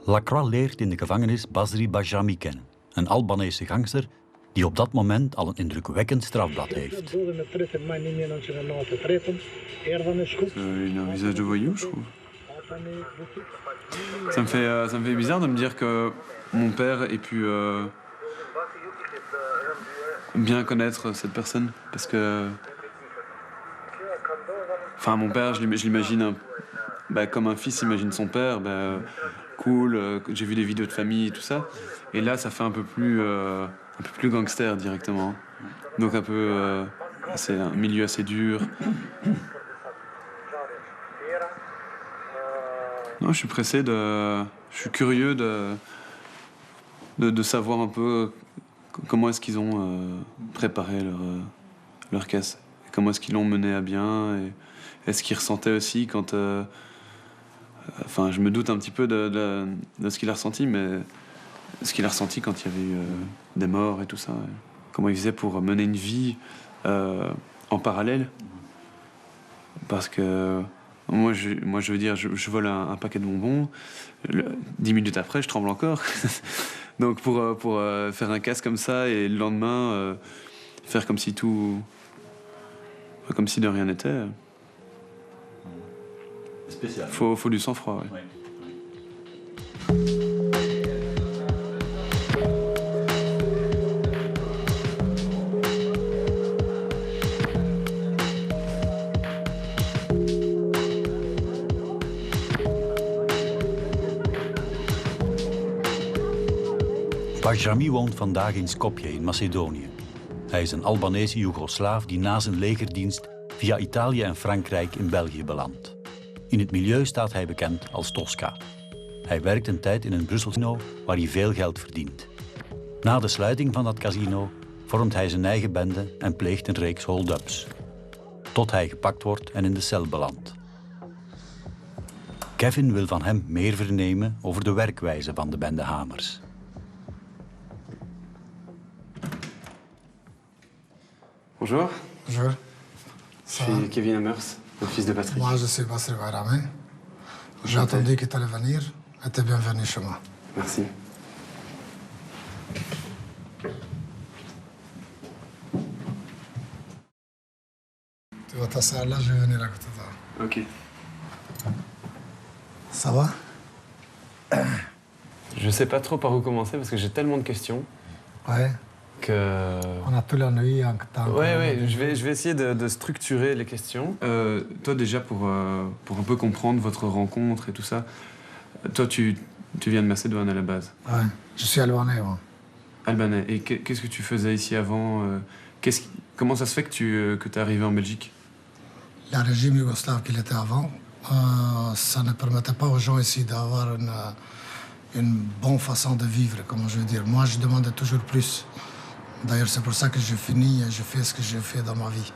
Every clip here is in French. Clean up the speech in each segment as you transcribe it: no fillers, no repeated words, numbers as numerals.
Lacroix leert in de gevangenis Basri Bajrami kennen, een Albanese gangster die op dat moment al een indrukwekkend strafblad heeft. Il a un visage de voyou, je trouve. Ça me fait bizarre de me dire que mon père ait pu bien connaître cette personne. Parce que... Enfin, mon père, je l'imagine comme un fils imagine son père. Cool, j'ai vu des vidéos de famille et tout ça. Et là, ça fait un peu plus gangster directement. Donc c'est un milieu assez dur. Non, je suis curieux de savoir un peu comment est-ce qu'ils ont préparé leur casse. Comment est-ce qu'ils l'ont mené à bien. Et est-ce qu'ils ressentaient aussi quand... je me doute un petit peu de ce qu'il a ressenti, mais ce qu'il a ressenti quand il y avait eu des morts et tout ça. Comment il faisait pour mener une vie en parallèle. Parce que moi, je veux dire, je vole un paquet de bonbons. 10 minutes après, je tremble encore. Donc pour faire un casse comme ça et le lendemain, faire comme si de rien n'était... Spécial. Faut du sang-froid, ouais. Bajrami woont vandaag in Skopje in Macedonië. Hij is een Albanese Joegoslaaf die na zijn legerdienst via Italië en Frankrijk in België belandt. In het milieu staat hij bekend als Tosca. Hij werkt een tijd in een Brussels casino waar hij veel geld verdient. Na de sluiting van dat casino vormt hij zijn eigen bende en pleegt een reeks hold-ups. Tot hij gepakt wordt en in de cel belandt. Kevin wil van hem meer vernemen over de werkwijze van de bende Hamers. Bonjour. Bonjour. Je suis Kevin Hamers, le fils de Patrick. Moi, je suis Basri Bajrami. J'ai entendu que tu allais venir et tu es bienvenu chez moi. Merci. Tu vas t'asseoir là, je vais venir à côté de toi. Ok. Ça va? Je sais pas trop par où commencer parce que j'ai tellement de questions. Ouais. On a toute la nuit en temps. Ouais, je vais essayer de structurer les questions. Toi, déjà, pour un peu comprendre votre rencontre et tout ça, toi, tu viens de Macédoine à la base. Ouais, je suis albanais, moi. Albanais. Et qu'est-ce que tu faisais ici avant comment ça se fait que tu es arrivé en Belgique? Le régime yougoslave qu'il était avant, ça ne permettait pas aux gens ici d'avoir une bonne façon de vivre, comment je veux dire. Moi, je demandais toujours plus. D'ailleurs, c'est pour ça que j'ai fini et je fais ce que j'ai fait dans ma vie,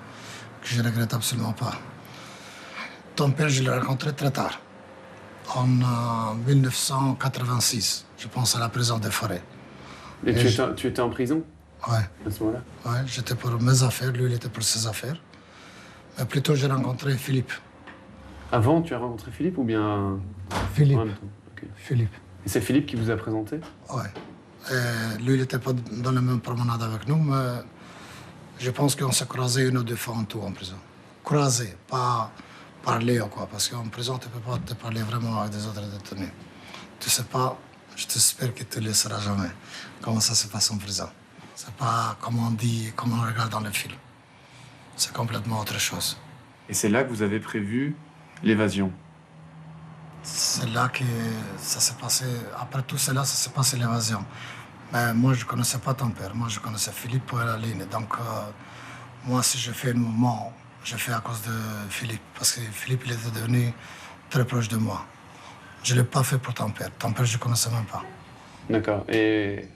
que je ne regrette absolument pas. Ton père, je l'ai rencontré très tard, en 1986, je pense à la prison des Forêts. Et tu étais en prison? Ouais. À ce moment-là? Ouais, j'étais pour mes affaires, lui, il était pour ses affaires. Mais plutôt, j'ai rencontré Philippe. Avant, tu as rencontré Philippe ou bien... Philippe. Okay. Philippe. Et c'est Philippe qui vous a présenté? Ouais. Lui, il n'était pas dans la même promenade avec nous, mais je pense qu'on s'est croisés une ou deux fois en tout en prison. Croisés, pas parler ou quoi, parce qu'en prison, tu ne peux pas te parler vraiment avec des autres détenus. Tu sais pas, je t'espère que tu ne le sauras jamais, comment ça se passe en prison. C'est pas comme on dit, comme on regarde dans le film. C'est complètement autre chose. Et c'est là que vous avez prévu l'évasion? C'est là que ça s'est passé. Après tout cela, ça s'est passé l'évasion. Mais moi, je ne connaissais pas ton père. Moi, je connaissais Philippe pour la ligne. Donc, moi, si je fais un mouvement, je fais à cause de Philippe. Parce que Philippe, il était devenu très proche de moi. Je ne l'ai pas fait pour ton père. Ton père, je ne connaissais même pas. D'accord. Et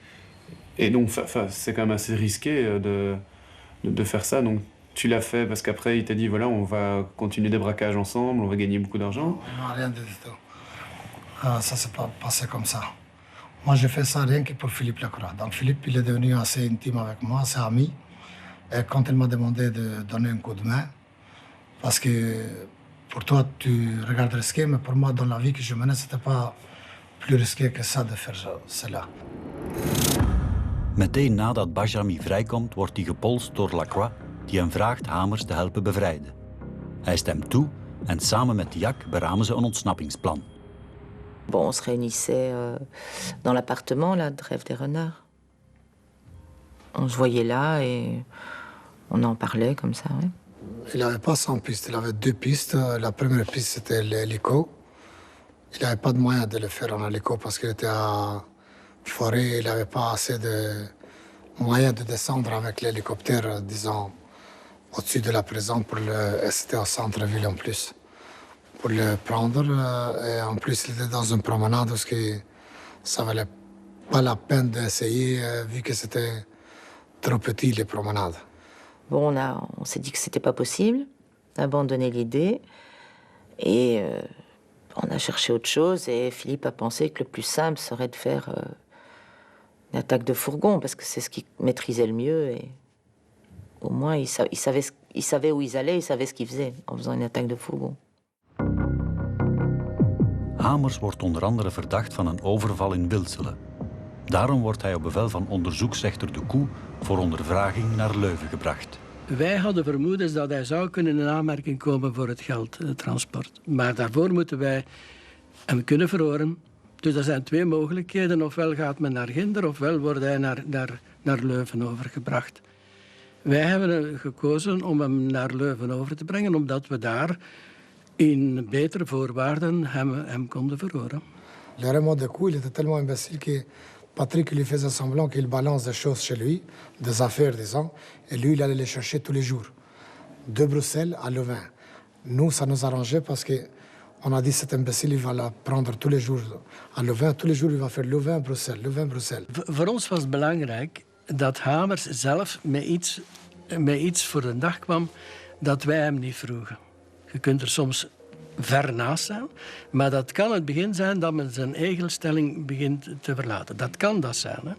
donc, c'est quand même assez risqué de faire ça. Donc, tu l'as fait parce qu'après, il t'a dit, voilà, on va continuer des braquages ensemble, on va gagner beaucoup d'argent? Non, rien du tout. Ça s'est pas passé comme ça. Moi, j'ai fait ça rien que pour Philippe Lacroix. Donc, Philippe, il est devenu assez intime avec moi, assez ami. Et quand il m'a demandé de donner un coup de main, parce que pour toi, tu regardes risqué, mais pour moi, dans la vie que je menais, c'était pas plus risqué que ça de faire cela. Meteen nadat Bajrami vrijkomt, wordt hij gepolst door Lacroix, die hem vraagt Hamers te helpen bevrijden. Hij stemt toe en samen met Diac beramen ze een ontsnappingsplan. Bon, on se réunissait dans l'appartement là, de Rêve des Renards. On se voyait là et on en parlait comme ça. Ouais. Il n'avait pas 100 pistes, il avait 2 pistes. La première piste, c'était l'hélico. Il n'avait pas de moyen de le faire en hélico parce qu'il était à forêt. Il n'avait pas assez de moyens de descendre avec l'hélicoptère, disons, au-dessus de la prison. C'était au centre-ville en plus. Pour le prendre. Et en plus, il était dans une promenade parce que ça ne valait pas la peine d'essayer vu que c'était trop petit, les promenades. Bon, on s'est dit que c'était pas possible, abandonner l'idée. Et on a cherché autre chose. Et Philippe a pensé que le plus simple serait de faire une attaque de fourgon, parce que c'est ce qu'il maîtrisait le mieux. Et au moins, il savait où ils allaient, il savait ce qu'ils faisaient en faisant une attaque de fourgon. Hamers wordt onder andere verdacht van een overval in Wilselen. Daarom wordt hij op bevel van onderzoeksrechter De Koe voor ondervraging naar Leuven gebracht. Wij hadden vermoedens dat hij zou kunnen in aanmerking komen voor het geldtransport. Maar daarvoor moeten wij hem kunnen verhoren. Dus er zijn 2 mogelijkheden. Ofwel gaat men naar Ginder, ofwel wordt hij naar Leuven overgebracht. Wij hebben gekozen om hem naar Leuven over te brengen, omdat we daar in betere voorwaarden hem konden verhoren. Le Raymond De Koe, il était tellement imbécile que Patrick lui faisait semblant qu'il balance des choses chez lui, des affaires, disons, et lui, il allait les chercher tous les jours, de Bruxelles à Leuven. Nous, ça nous arrangeait parce qu'on a dit cet imbécile, il va la prendre tous les jours à Leuven. Tous les jours, il va faire Leuven-Bruxelles, Leuven-Bruxelles. Voor ons was het belangrijk dat Hamers zelf met iets voor de dag kwam dat wij hem niet vroegen. Je kunt er soms ver naast zijn, maar dat kan het begin zijn dat men zijn eigen begint te verlaten. Dat kan dat zijn. Hè?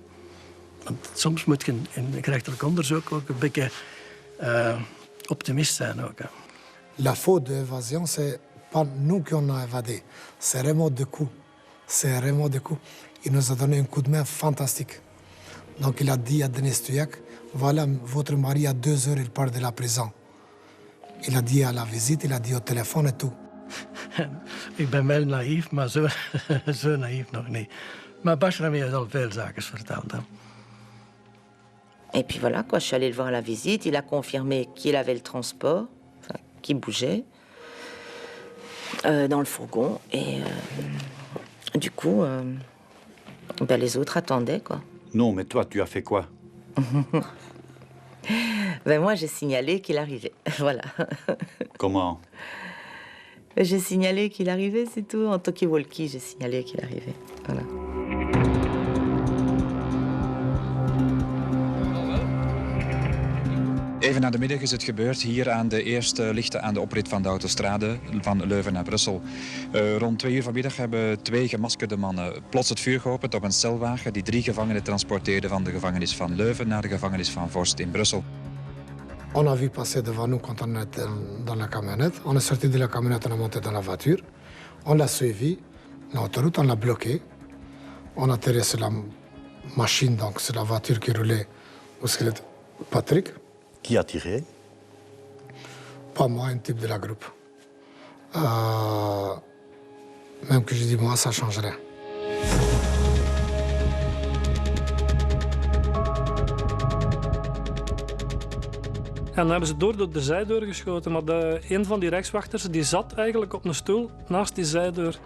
Want soms moet je in een gerechtelijk onderzoek ook een beetje optimist zijn. Ook, hè? La faute d'évasion, c'est pas nous qui on a évadé, c'est Raymond De Koe. C'est Raymond De Koe. Il nous a donné un coup de main fantastique. Donc il a dit à Denis Tuyac, voilà, votre mari à 2 heures, il part de la prison. Il a dit à la visite, il a dit au téléphone et tout. Ik ben wel naïef, maar zo naïef nog niet. Maar Bajrami heeft al veel zaken verteld. Hè. Et puis voilà, quoi, je suis allée le voir à la visite. Il a confirmé qu'il avait le transport, enfin, qu'il bougeait dans le fourgon. Et du coup, les autres attendaient, quoi. Non, mais toi, tu as fait quoi? Moi, j'ai signalé qu'il arrivait. Voilà. Comment? J'ai signalé qu'il arrivait, c'est tout. En talkie-walkie, j'ai signalé qu'il arrivait. Voilà. Even na de middag is het gebeurd, hier aan de eerste lichten aan de oprit van de autostrade van Leuven naar Brussel. Rond 2 uur vanmiddag hebben 2 gemaskerde mannen plots het vuur geopend op een celwagen die 3 gevangenen transporteerde van de gevangenis van Leuven naar de gevangenis van Vorst in Brussel. On a vu passer devant nous quand on était dans la camionnette. On est sorti de la camionnette, on est monté dans la voiture. On l'a suivi, l'autoroute, on l'a bloqué. On a atterri sur la machine, donc sur la voiture qui roulait où c'était Patrick. Qui a tiré? Pas moi, un type de la groupe. Même que je dis moi, ça change rien. En dan hebben ze door de zijdeur geschoten. Maar een van die rechtswachters die zat eigenlijk op een stoel naast die zijdeur.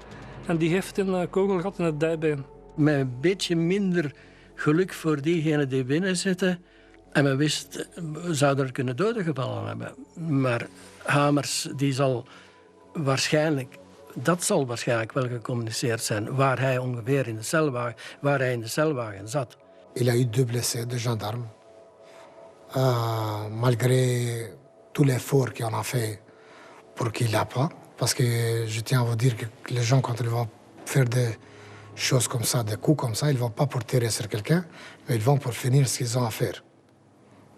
En die heeft een kogelgat in het dijbeen. Met een beetje minder geluk voor diegenen die binnen zitten. En men wist, we zouden er kunnen doden gevallen hebben. Maar Hamers, dat zal waarschijnlijk wel gecommuniceerd zijn. Waar hij ongeveer in de celwagen zat. Il a eu 2 blessés, 2 gendarmes. Malgré tout l'effort qu'on a fait pour qu'il l'a pas. Parce que je tiens à vous dire que les gens, quand ils vont faire des choses comme ça, des coups comme ça, ils ne vont pas pour tirer sur quelqu'un, mais ils vont pour finir ce qu'ils ont à faire.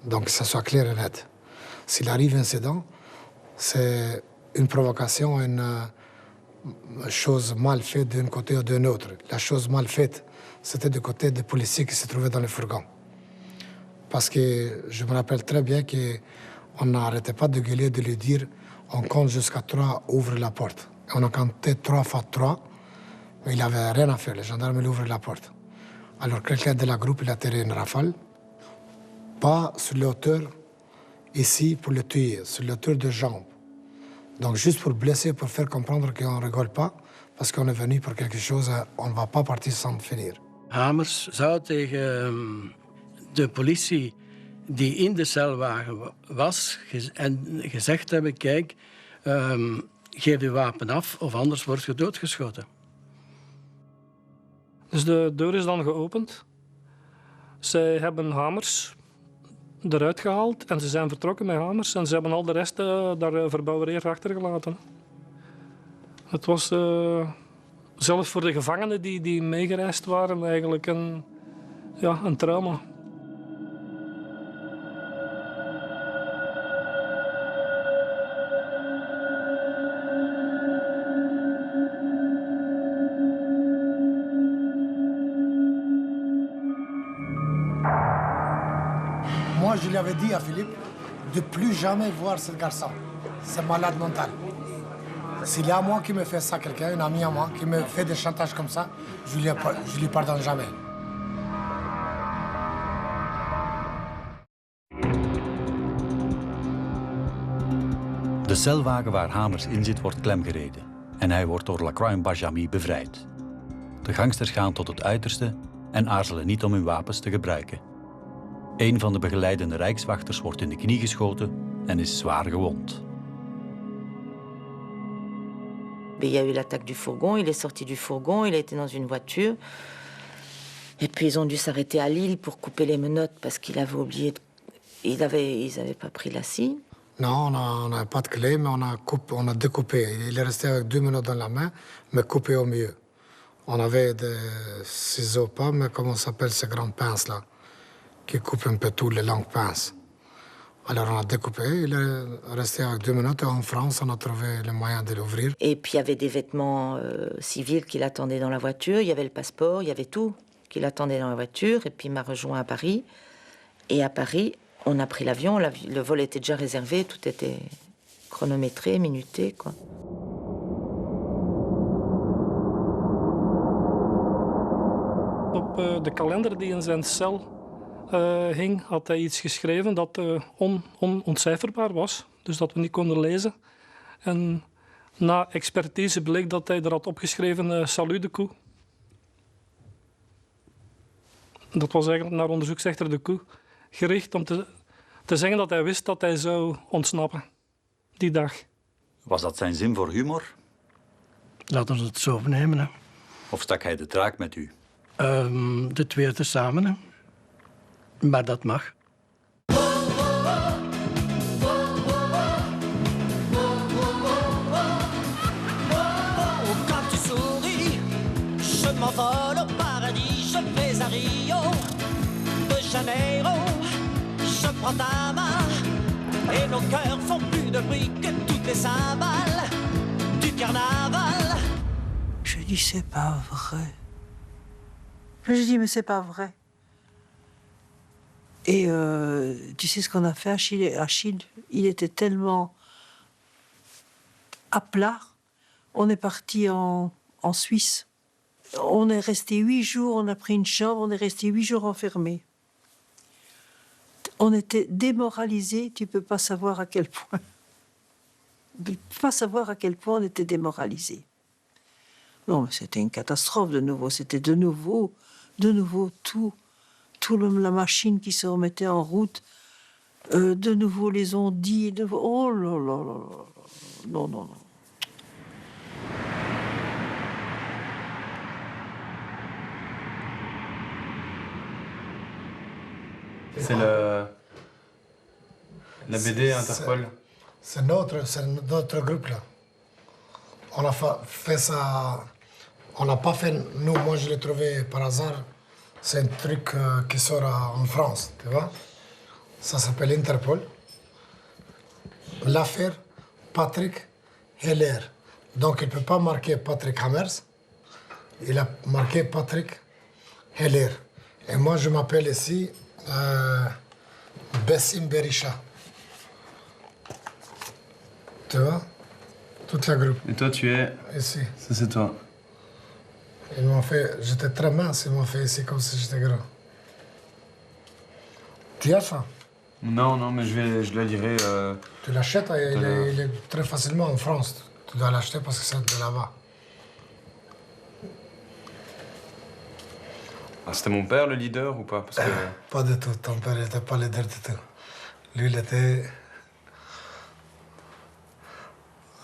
Donc que ça soit clair et net. S'il arrive un incident, c'est une provocation, chose mal faite d'un côté ou d'un autre. La chose mal faite, c'était du côté des policiers qui se trouvaient dans le fourgon. Parce que je me rappelle très bien qu'on n'arrêtait pas de gueuler, de lui dire on compte jusqu'à 3, ouvre la porte. Et on a compté 3 fois 3, mais il n'avait rien à faire. Le gendarme, il ouvre la porte. Alors quelqu'un de la groupe, il a tiré une rafale, pas sur l'auteur, ici pour le tuer, sur l'auteur de jambes. Donc juste pour blesser, pour faire comprendre qu'on ne rigole pas, parce qu'on est venu pour quelque chose, on ne va pas partir sans finir. Hamers zou tegen de politie die in de celwagen was en gezegd hebben, kijk, geef uw wapen af of anders wordt je doodgeschoten. Dus de deur is dan geopend. Zij hebben Hamers eruit gehaald en ze zijn vertrokken met Hamers en ze hebben al de rest daar verbouwereerd achtergelaten. Het was zelfs voor de gevangenen die meegereisd waren eigenlijk een trauma. Moi, je lui avais dit à Philippe de plus jamais voir ce garçon. C'est malade mental. S'il y a moi qui me fait ça, quelqu'un, un ami à moi, qui me fait des chantages comme ça, je lui pardonne jamais. De celwagen waar Hamers in zit wordt klemgereden en hij wordt door Lacroix en Bajamy bevrijd. De gangsters gaan tot het uiterste en aarzelen niet om hun wapens te gebruiken. Een van de begeleidende rijkswachters wordt in de knie geschoten en is zwaar gewond. Il y a eu l'attaque du fourgon, il est sorti du fourgon, il a été dans une voiture. Et puis ils ont dû s'arrêter à Lille pour couper les menottes parce qu'il avait oublié, ils avaient pas pris la scie. Non, on n'a pas de clé, mais on a découpé. Il est resté avec 2 menottes dans la main, mais coupé au milieu. On avait des ciseaux, pas, mais comment s'appelle ces grandes pinces là, qui coupent un peu tout, les longues pinces. Alors on a découpé, il est resté avec 2 menottes et en France, on a trouvé le moyen de l'ouvrir. Et puis il y avait des vêtements civils qui l'attendaient dans la voiture, il y avait le passeport, il y avait tout qui l'attendait dans la voiture. Et puis il m'a rejoint à Paris. Et à Paris, on a pris l'avion, le vol était déjà réservé, tout était chronométré, minuté, quoi. Op de kalender die in zijn cel hing, had hij iets geschreven dat onontcijferbaar was. Dus dat we niet konden lezen. En na expertise bleek dat hij er had opgeschreven salut de coup. Dat was eigenlijk naar onderzoeksrechter de coup gericht om te zeggen dat hij wist dat hij zou ontsnappen die dag. Was dat zijn zin voor humor? Laten we het zo nemen. Hè. Of stak hij de draak met u? De twee tezamen. Hè. Maar dat mag. Quand tu souris, je m'envole au paradis, je vais à Rio de Janeiro. Je prends ta main et nos cœurs font plus de bruit que toutes les cymbales du carnaval. Je dis c'est pas vrai. Je dis mais c'est pas vrai. Et tu sais ce qu'on a fait à Chine, il était tellement à plat. On est parti en Suisse. On est resté 8 jours, on a pris une chambre, on est resté 8 jours enfermés. On était démoralisés, tu peux pas savoir à quel point. Tu peux pas savoir à quel point on était démoralisés. Non, mais c'était une catastrophe de nouveau. C'était de nouveau tout la machine qui se remettait en route. De nouveau les ondits. Oh là là là là. Non, non, non. C'est la BD Interpol. C'est notre groupe là. On a fait ça. On n'a pas fait. Nous, moi je l'ai trouvé par hasard. C'est un truc qui sort en France, tu vois. Ça s'appelle Interpol. L'affaire Patrick Heller. Donc il ne peut pas marquer Patrick Hammers. Il a marqué Patrick Heller. Et moi, je m'appelle ici Bessim Berisha. Tu vois? Toute la groupe. Et toi, tu es... Ici. Ça, c'est toi. Ils m'ont fait... J'étais très mince, ils m'ont fait ici comme si j'étais gros. Tu as ça? Non, non, mais je la lirai... Tu l'achètes, il est très facilement en France. Tu dois l'acheter parce que c'est de là-bas. Ah, c'était mon père, le leader, ou pas? Parce que... Pas du tout. Ton père n'était pas leader du tout. Lui, il était...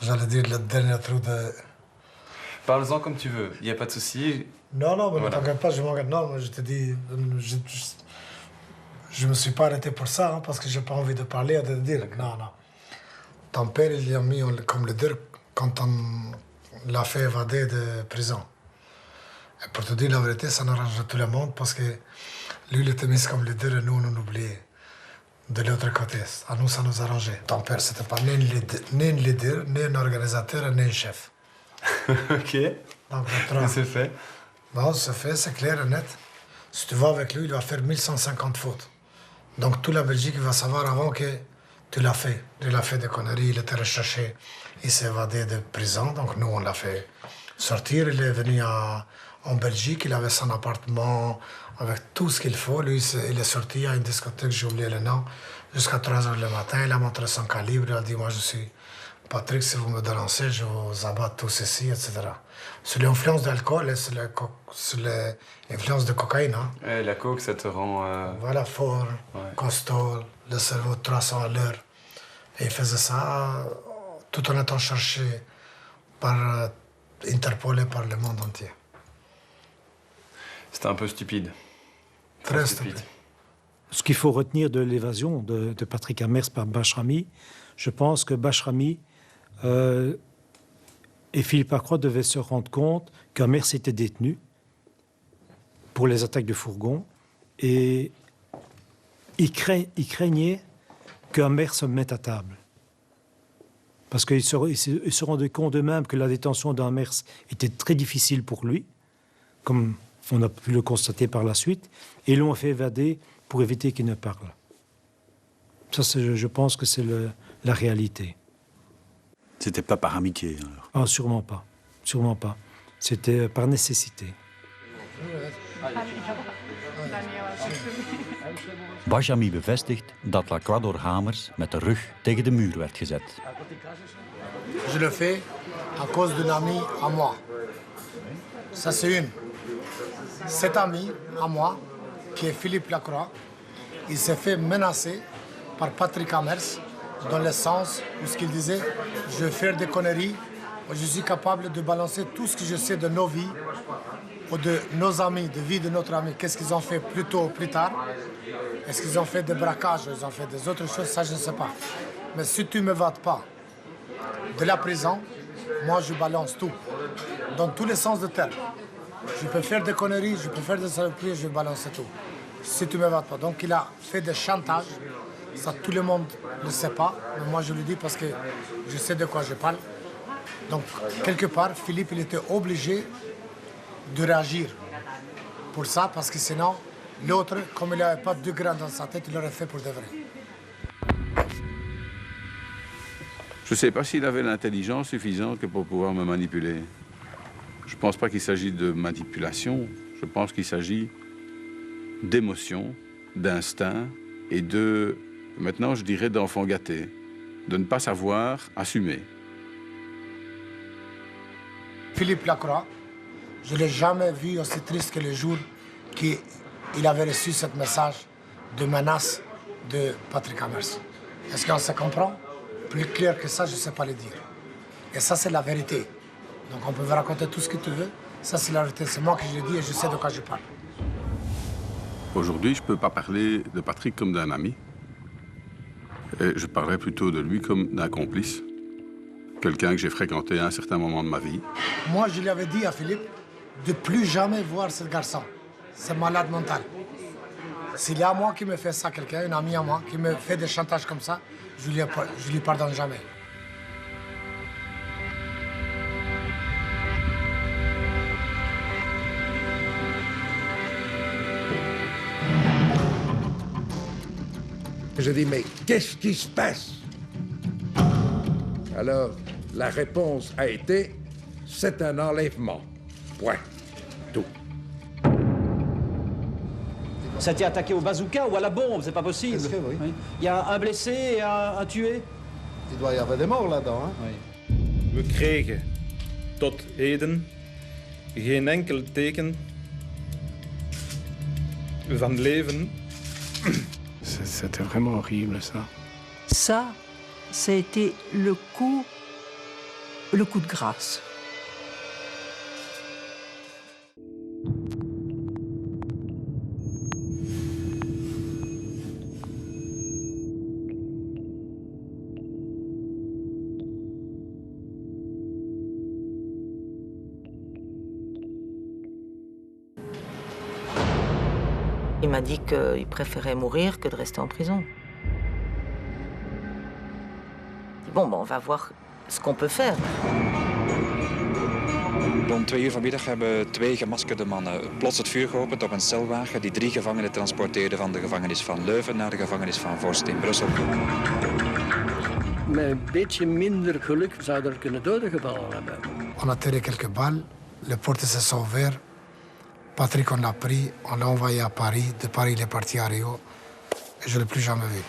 J'allais dire le dernier trou de... Parle-en comme tu veux, il n'y a pas de souci. Non, non, mais Voilà. ne t'inquiète pas, je m'engage. Non, mais je te dis... Je me suis pas arrêté pour ça, hein, parce que j'ai pas envie de parler et de dire. Non, non. Ton père, il l'a mis comme leader quand on l'a fait évader de prison. Et pour te dire la vérité, ça n'arrange tout le monde parce que lui, il était mis comme leader et nous, on oubliait. De l'autre côté, à nous, ça nous arrangeait. Ton père, c'était pas ni un leader, ni un organisateur, ni un chef. Ok, Donc, c'est fait. bon, c'est fait, c'est clair et net. Si tu vas avec lui, il va faire 1150 fautes. Donc, toute la Belgique va savoir avant que tu l'as fait. Il a fait des conneries, il était recherché, il s'est évadé de prison. Donc, nous, on l'a fait sortir. Il est venu en Belgique, il avait son appartement avec tout ce qu'il faut. Lui, il est sorti à une discothèque, j'ai oublié le nom, jusqu'à 3 h le matin. Il a montré son calibre, il a dit, moi, je suis Patrick, si vous me dénoncez, je vous abatte tous ici, etc. Sur l'influence d'alcool et sur l'influence de cocaïne. Hein. Ouais, la coke, ça te rend... Voilà, fort, Ouais. costaud, le cerveau 300 à l'heure. Et il faisait ça tout en étant cherché par interpellé par le monde entier. C'était un peu stupide. Très stupide. Ce qu'il faut retenir de l'évasion de Patrick Hammers par Bashrami, je pense que Bashrami et Philippe Lacroix devaient se rendre compte qu'Hammers était détenu pour les attaques de fourgon et ils craignaient qu'Hammers se mette à table. Parce qu'ils se rendaient compte eux-mêmes que la détention d'Hammers était très difficile pour lui, comme on a pu le constater par la suite, et l'ont fait évader pour éviter qu'il ne parle. Ça, je pense que c'est la réalité. C'était pas par amitié, alors. Ah, sûrement pas. Sûrement pas. C'était par nécessité. Bajami bevestigt dat Lacroix door Hamers met de rug tegen de muur werd gezet. Je le fais à cause d'une amie à moi. Ça, c'est une. Cet ami à moi, qui est Philippe Lacroix, il s'est fait menacer par Patrick Hammers dans le sens où ce qu'il disait, je vais faire des conneries, je suis capable de balancer tout ce que je sais de nos vies ou de nos amis, de vie de notre ami. Qu'est-ce qu'ils ont fait plus tôt ou plus tard? Est-ce qu'ils ont fait des braquages, ils ont fait des autres choses? Ça, je ne sais pas. Mais si tu ne m'évades pas de la prison, moi, je balance tout, dans tous les sens de terme. Je peux faire des conneries, je peux faire des saloperies, je vais balancer tout. Si tu ne m'évades pas. Donc, il a fait des chantages. Ça, tout le monde ne le sait pas. Mais moi, je le dis parce que je sais de quoi je parle. Donc, quelque part, Philippe, il était obligé de réagir pour ça, parce que sinon, l'autre, comme il n'avait pas de grains dans sa tête, il l'aurait fait pour de vrai. Je ne sais pas s'il avait l'intelligence suffisante pour pouvoir me manipuler. Je ne pense pas qu'il s'agit de manipulation. Je pense qu'il s'agit d'émotion, d'instinct et de, maintenant je dirais, d'enfant gâté. De ne pas savoir assumer. Philippe Lacroix, je ne l'ai jamais vu aussi triste que le jour qu'il avait reçu ce message de menace de Patrick Hammers. Est-ce qu'on se comprend? Plus clair que ça, je ne sais pas le dire. Et ça, c'est la vérité. Donc on peut vous raconter tout ce que tu veux. Ça, c'est la vérité. C'est moi qui je le dis et je sais de quoi je parle. Aujourd'hui, je ne peux pas parler de Patrick comme d'un ami. Et je parlerai plutôt de lui comme d'un complice. Quelqu'un que j'ai fréquenté à un certain moment de ma vie. Moi, je lui avais dit à Philippe de plus jamais voir ce garçon. C'est malade mental. S'il y a moi qui me fait ça, quelqu'un, un ami à moi, qui me fait des chantages comme ça, je lui pardonne jamais. Je dis, mais qu'est-ce qui se passe? Alors, la réponse a été, c'est un enlèvement. Point. Tout. Ça a été attaqué au bazooka ou à la bombe, c'est pas possible. Est-ce que oui? Oui. Il y a un blessé et un tué. Il doit y avoir des morts là-dedans. Hein? Oui. We kregen tot heden geen enkel teken van leven. C'était vraiment horrible, ça. Ça a été le coup de grâce. Il m'a dit qu'il préférait mourir que de rester en prison. Bon, on va voir ce qu'on peut faire. Rond 2 uur vanmiddag hebben 2 gemaskerde mannen plots het vuur geopend op een celwagen die 3 gevangenen transporteerde van de gevangenis van Leuven naar de gevangenis van Vorst in Brussel. Met een beetje minder geluk zou er kunnen doden gevallen hebben. On a tiré quelques balles, les portes se sont ouvertes. Patrick, on l'a pris, on l'a envoyé à Paris. De Paris, il est parti à Rio. Et je ne l'ai plus jamais vu.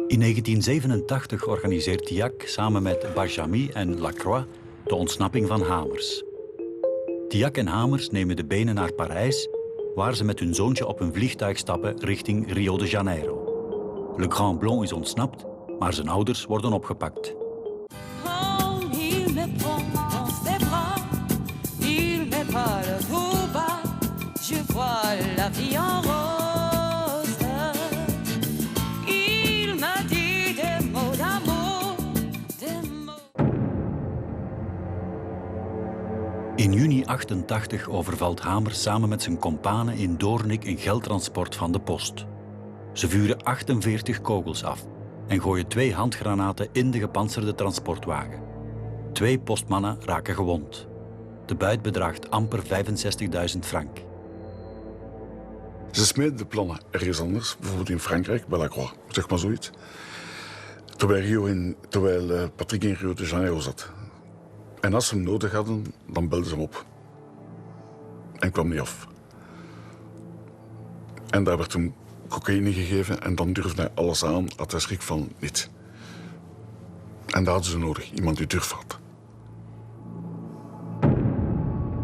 In 1987 organiseert Tiac samen met Bajamy en Lacroix de ontsnapping van Hamers. Tiac en Hamers nemen de benen naar Parijs, waar ze met hun zoontje op een vliegtuig stappen richting Rio de Janeiro. Le Grand Blond is ontsnapt, maar zijn ouders worden opgepakt. Il me prend dans ses bras, il me parle tout bas, je vois la vie en rose. Il m'a dit des mots d'amour, des mots... In juni 88 overvalt Hamers samen met zijn kompanen in Doornik een geldtransport van de post. Ze vuren 48 kogels af en gooien 2 handgranaten in de gepantserde transportwagen. 2 postmannen raken gewond. De buit bedraagt amper 65.000 frank. Ze smeden de plannen ergens anders, bijvoorbeeld in Frankrijk, bij Lacroix, zeg maar zoiets. Terwijl Patrick in Rio de Janeiro zat. En als ze hem nodig hadden, dan belden ze hem op. En kwam niet af. En daar werd hem cocaïne gegeven en dan durfde hij alles aan, had hij schrik van niet. En dat hadden ze nodig, iemand die durf had.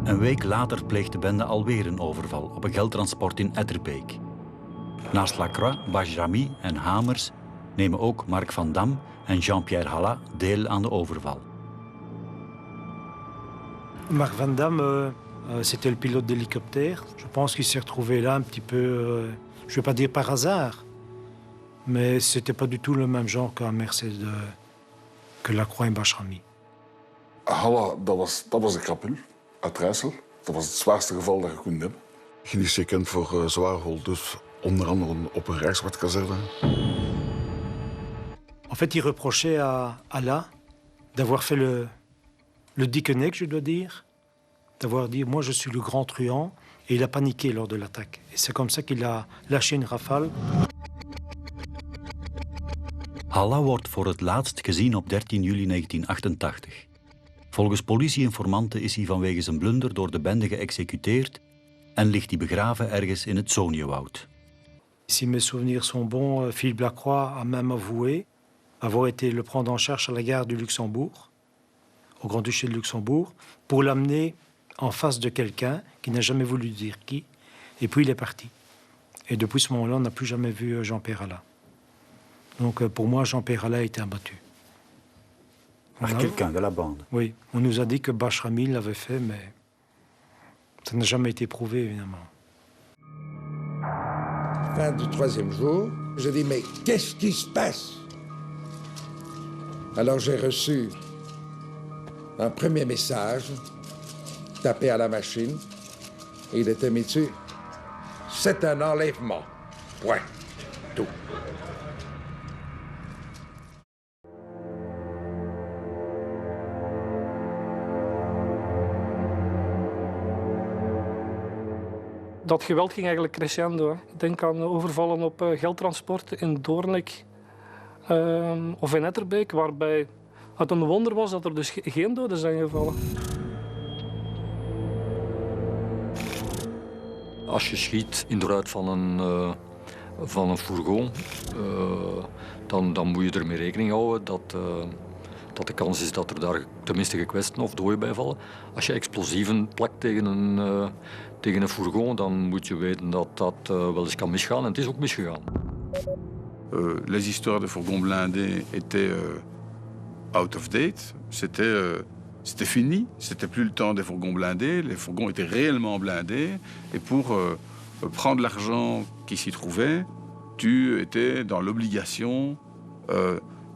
Een week later pleegt de bende alweer een overval op een geldtransport in Etterbeek. Naast Lacroix, Bajamy en Hamers nemen ook Marc van Dam en Jean-Pierre Hallat deel aan de overval. Marc van Dam, c'était le pilote d'hélicoptère. Je pense qu'il s'est retrouvé là un petit peu, je ne vais pas dire par hasard, mais c'était pas du tout le même genre qu'Hamers que Lacroix en Bajamy. Hallat, dat was de krapul uit Rijssel. Dat was het zwaarste geval dat je kon hebben. Hij is gekend voor zware hol, dus onder andere op een Rijkswaardkazerne. En fait, il reprochait à Hallat d'avoir fait le dickeneck, je dois dire, d'avoir dit « moi je suis le grand truand », et il a paniqué lors de l'attaque. Et c'est comme ça qu'il a lâché une rafale. Hallat wordt voor het laatst gezien op 13 juli 1988. Volgens politieinformanten is hij vanwege zijn blunder door de bende geëxecuteerd en ligt hij begraven ergens in het Soniewoud. Si mes souvenirs sont bons, Philippe Lacroix a même avoué avoir été le prendre en charge à la gare du Luxembourg, au Grand-Duché de Luxembourg, pour l'amener en face de quelqu'un qui n'a jamais voulu dire qui, et puis il est parti. Et depuis ce moment-là, on n'a plus jamais vu Jean-Pierre Hallat. Donc pour moi, Jean-Pierre Hallat a été abattu. Par quelqu'un de la bande? Oui, on nous a dit que Bajamy l'avait fait, mais ça n'a jamais été prouvé, évidemment. Fin du 3e jour, je dis, mais qu'est-ce qui se passe? Alors j'ai reçu un premier message, tapé à la machine, et il était mis dessus. C'est un enlèvement. Point. Tout. Dat geweld ging eigenlijk crescendo. Hè. Ik denk aan overvallen op geldtransporten in Doornik of in Etterbeek, waarbij het een wonder was dat er dus geen doden zijn gevallen. Als je schiet in de ruit van een fourgon, dan moet je ermee rekening houden dat de kans is dat er daar tenminste gekwetsten of doden bij vallen. Als je explosieven plakt tegen een fourgon, dan moet je weten dat dat wel eens kan misgaan. En het is ook misgegaan. Les histoires de fourgons blindés étaient out of date. C'était fini. C'était plus le temps des fourgons blindés. Les fourgons étaient réellement blindés. Et pour prendre l'argent qui s'y trouvait, tu étais dans l'obligation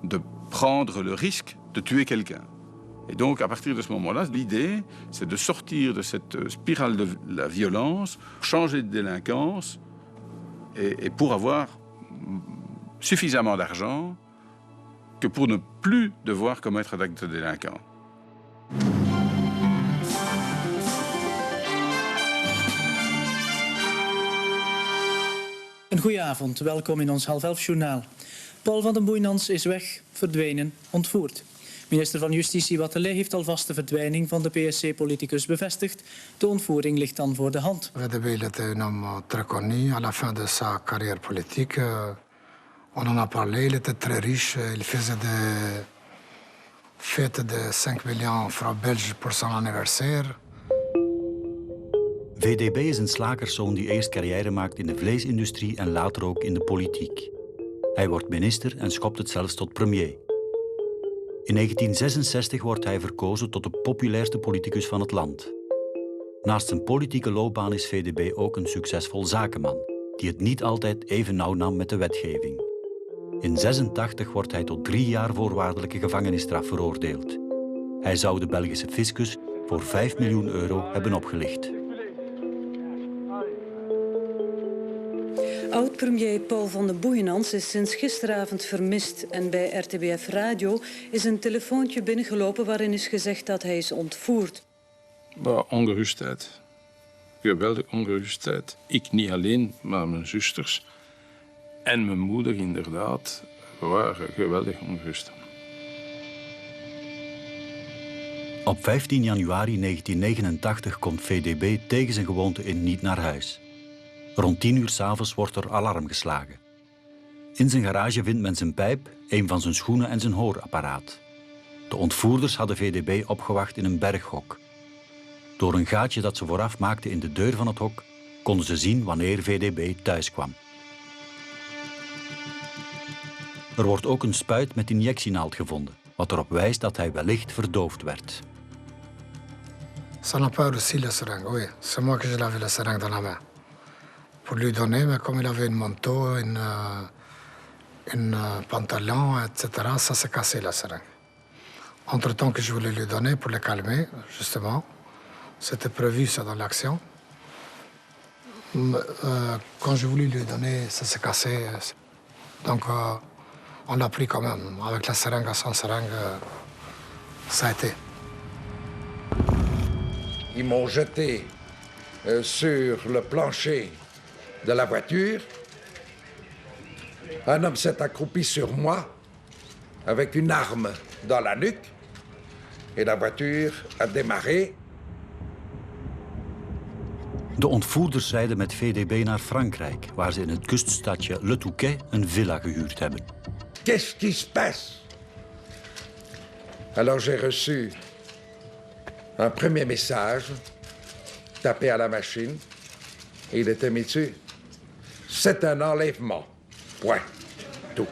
de prendre le risque de tuer quelqu'un. Et donc, à partir de ce moment-là, l'idée, c'est de sortir de cette spirale de la violence, changer de délinquance, et pour avoir suffisamment d'argent que pour ne plus devoir commettre d'actes délinquants. Een goeie avond, welkom in ons 11:30 journaal. Paul van den Boeinans is weg, verdwenen, ontvoerd. Minister van Justitie Wathelet heeft alvast de verdwijning van de PSC-politicus bevestigd. De ontvoering ligt dan voor de hand. VDB était un homme très connu à la fin de sa carrière politique. On en a parlé, il était très riche. Il faisait des fêtes de 5 millions francs belges pour son anniversaire. VDB is een slagerszoon die eerst carrière maakt in de vleesindustrie en later ook in de politiek. Hij wordt minister en schopt het zelfs tot premier. In 1966 wordt hij verkozen tot de populairste politicus van het land. Naast zijn politieke loopbaan is VDB ook een succesvol zakenman, die het niet altijd even nauw nam met de wetgeving. In 1986 wordt hij tot 3 jaar voorwaardelijke gevangenisstraf veroordeeld. Hij zou de Belgische fiscus voor 5 miljoen euro hebben opgelicht. Oud-premier Paul van den Boeinans is sinds gisteravond vermist en bij RTBF Radio is een telefoontje binnengelopen waarin is gezegd dat hij is ontvoerd. Ongerustheid. Geweldig ongerustheid. Ik niet alleen, maar mijn zusters en mijn moeder inderdaad waren geweldig ongerust. Op 15 januari 1989 komt VDB tegen zijn gewoonte in niet naar huis. Rond 10 uur 's avonds wordt er alarm geslagen. In zijn garage vindt men zijn pijp, een van zijn schoenen en zijn hoorapparaat. De ontvoerders hadden VDB opgewacht in een berghok. Door een gaatje dat ze vooraf maakten in de deur van het hok, konden ze zien wanneer VDB thuis kwam. Er wordt ook een spuit met injectienaald gevonden, wat erop wijst dat hij wellicht verdoofd werd. Ça n'a pas réussi la seringue, oui. C'est moi que je l'avais la seringue dans la main. Pour lui donner, mais comme il avait une manteau, un pantalon, etc., ça s'est cassé la seringue. Entre-temps que je voulais lui donner pour le calmer, justement, c'était prévu ça dans l'action. Quand je voulais lui donner, ça s'est cassé. Donc, on l'a pris quand même. Avec la seringue, sans seringue, ça a été. Ils m'ont jeté sur le plancher de la voiture. Un homme s'est accroupi sur moi avec une arme dans la nuque et la voiture a démarré. De ontvoerders rijden met VDB naar Frankrijk, waar ze in het kuststadje Le Touquet een villa gehuurd hebben. Qu'est-ce qui se passe? Alors j'ai reçu un premier message tapé à la machine et il était mis dessus. C'est un enlèvement. Point. Tout.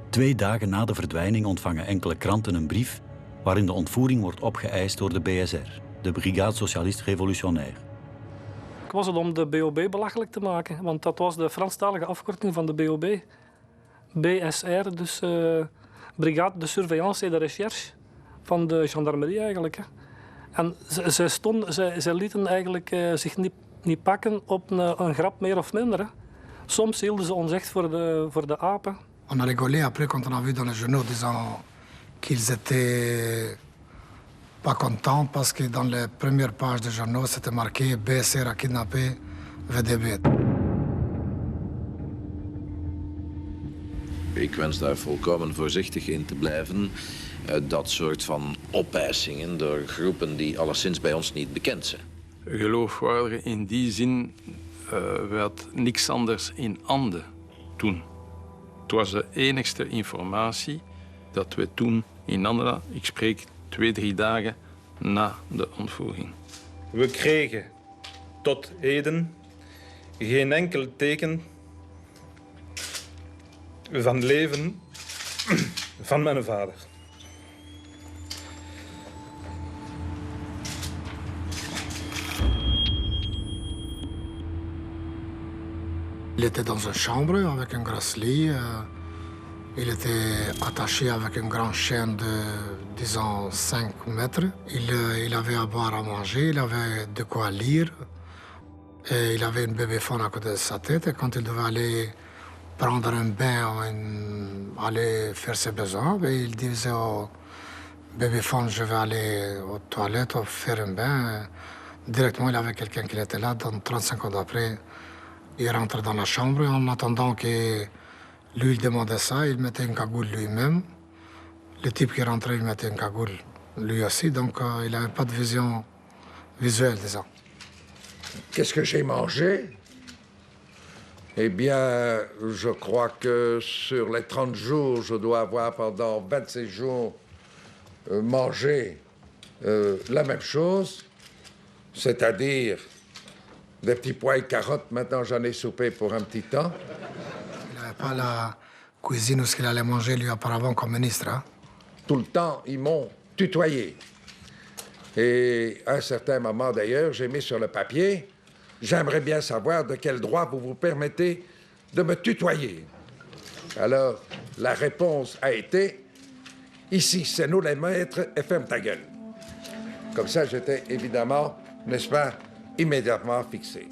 2 dagen na de verdwijning ontvangen enkele kranten een brief waarin de ontvoering wordt opgeëist door de BSR, de Brigade Socialiste Révolutionnaire. Ik was het om de BOB belachelijk te maken, want dat was de Franstalige afkorting van de BOB. BSR, dus Brigade de Surveillance et de Recherche van de gendarmerie eigenlijk. Hè. En zij lieten eigenlijk zich niet pakken op een grap meer of minder. Hè. Soms hielden ze ons echt voor de apen. On a rigolé après quand on a vu dans les journaux disant qu'ils étaient pas content parce que dans les premières pages des journaux, c'était marqué BSR a kidnappé VDB. Ik wens daar volkomen voorzichtig in te blijven. Dat soort van opeisingen door groepen die alleszins bij ons niet bekend zijn. Geloofwaardig in die zin, we hadden niks anders in handen toen. Het was de enigste informatie dat we toen in handen hadden. Ik spreek 2-3 dagen na de ontvoering. We kregen tot heden geen enkel teken van leven van mijn vader. Il était dans une chambre avec un gros lit. Il était attaché avec une grande chaîne de, disons, 5 mètres. Il avait à boire, à manger, il avait de quoi lire. Et il avait une bébéphone à côté de sa tête. Et quand il devait aller prendre un bain ou aller faire ses besoins, il disait au bébéphone, je vais aller aux toilettes ou faire un bain. Directement, il avait quelqu'un qui était là. Dans 35 secondes après, il rentre dans la chambre. En attendant que lui, il demandait ça, il mettait une cagoule lui-même. Le type qui rentrait, il mettait une cagoule lui aussi. Donc, il n'avait pas de vision visuelle, disons. Qu'est-ce que j'ai mangé? Eh bien, je crois que sur les 30 jours, je dois avoir pendant 26 jours mangé la même chose, c'est-à-dire des petits pois et carottes. Maintenant, j'en ai soupé pour un petit temps. Il n'avait pas la cuisine où ce qu'il allait manger, lui, auparavant, comme ministre. Hein? Tout le temps, ils m'ont tutoyé. Et à un certain moment, d'ailleurs, j'ai mis sur le papier, j'aimerais bien savoir de quel droit vous vous permettez de me tutoyer. Alors, la réponse a été, ici, c'est nous les maîtres et ferme ta gueule. Comme ça, j'étais évidemment, n'est-ce pas, immédiatement fixé.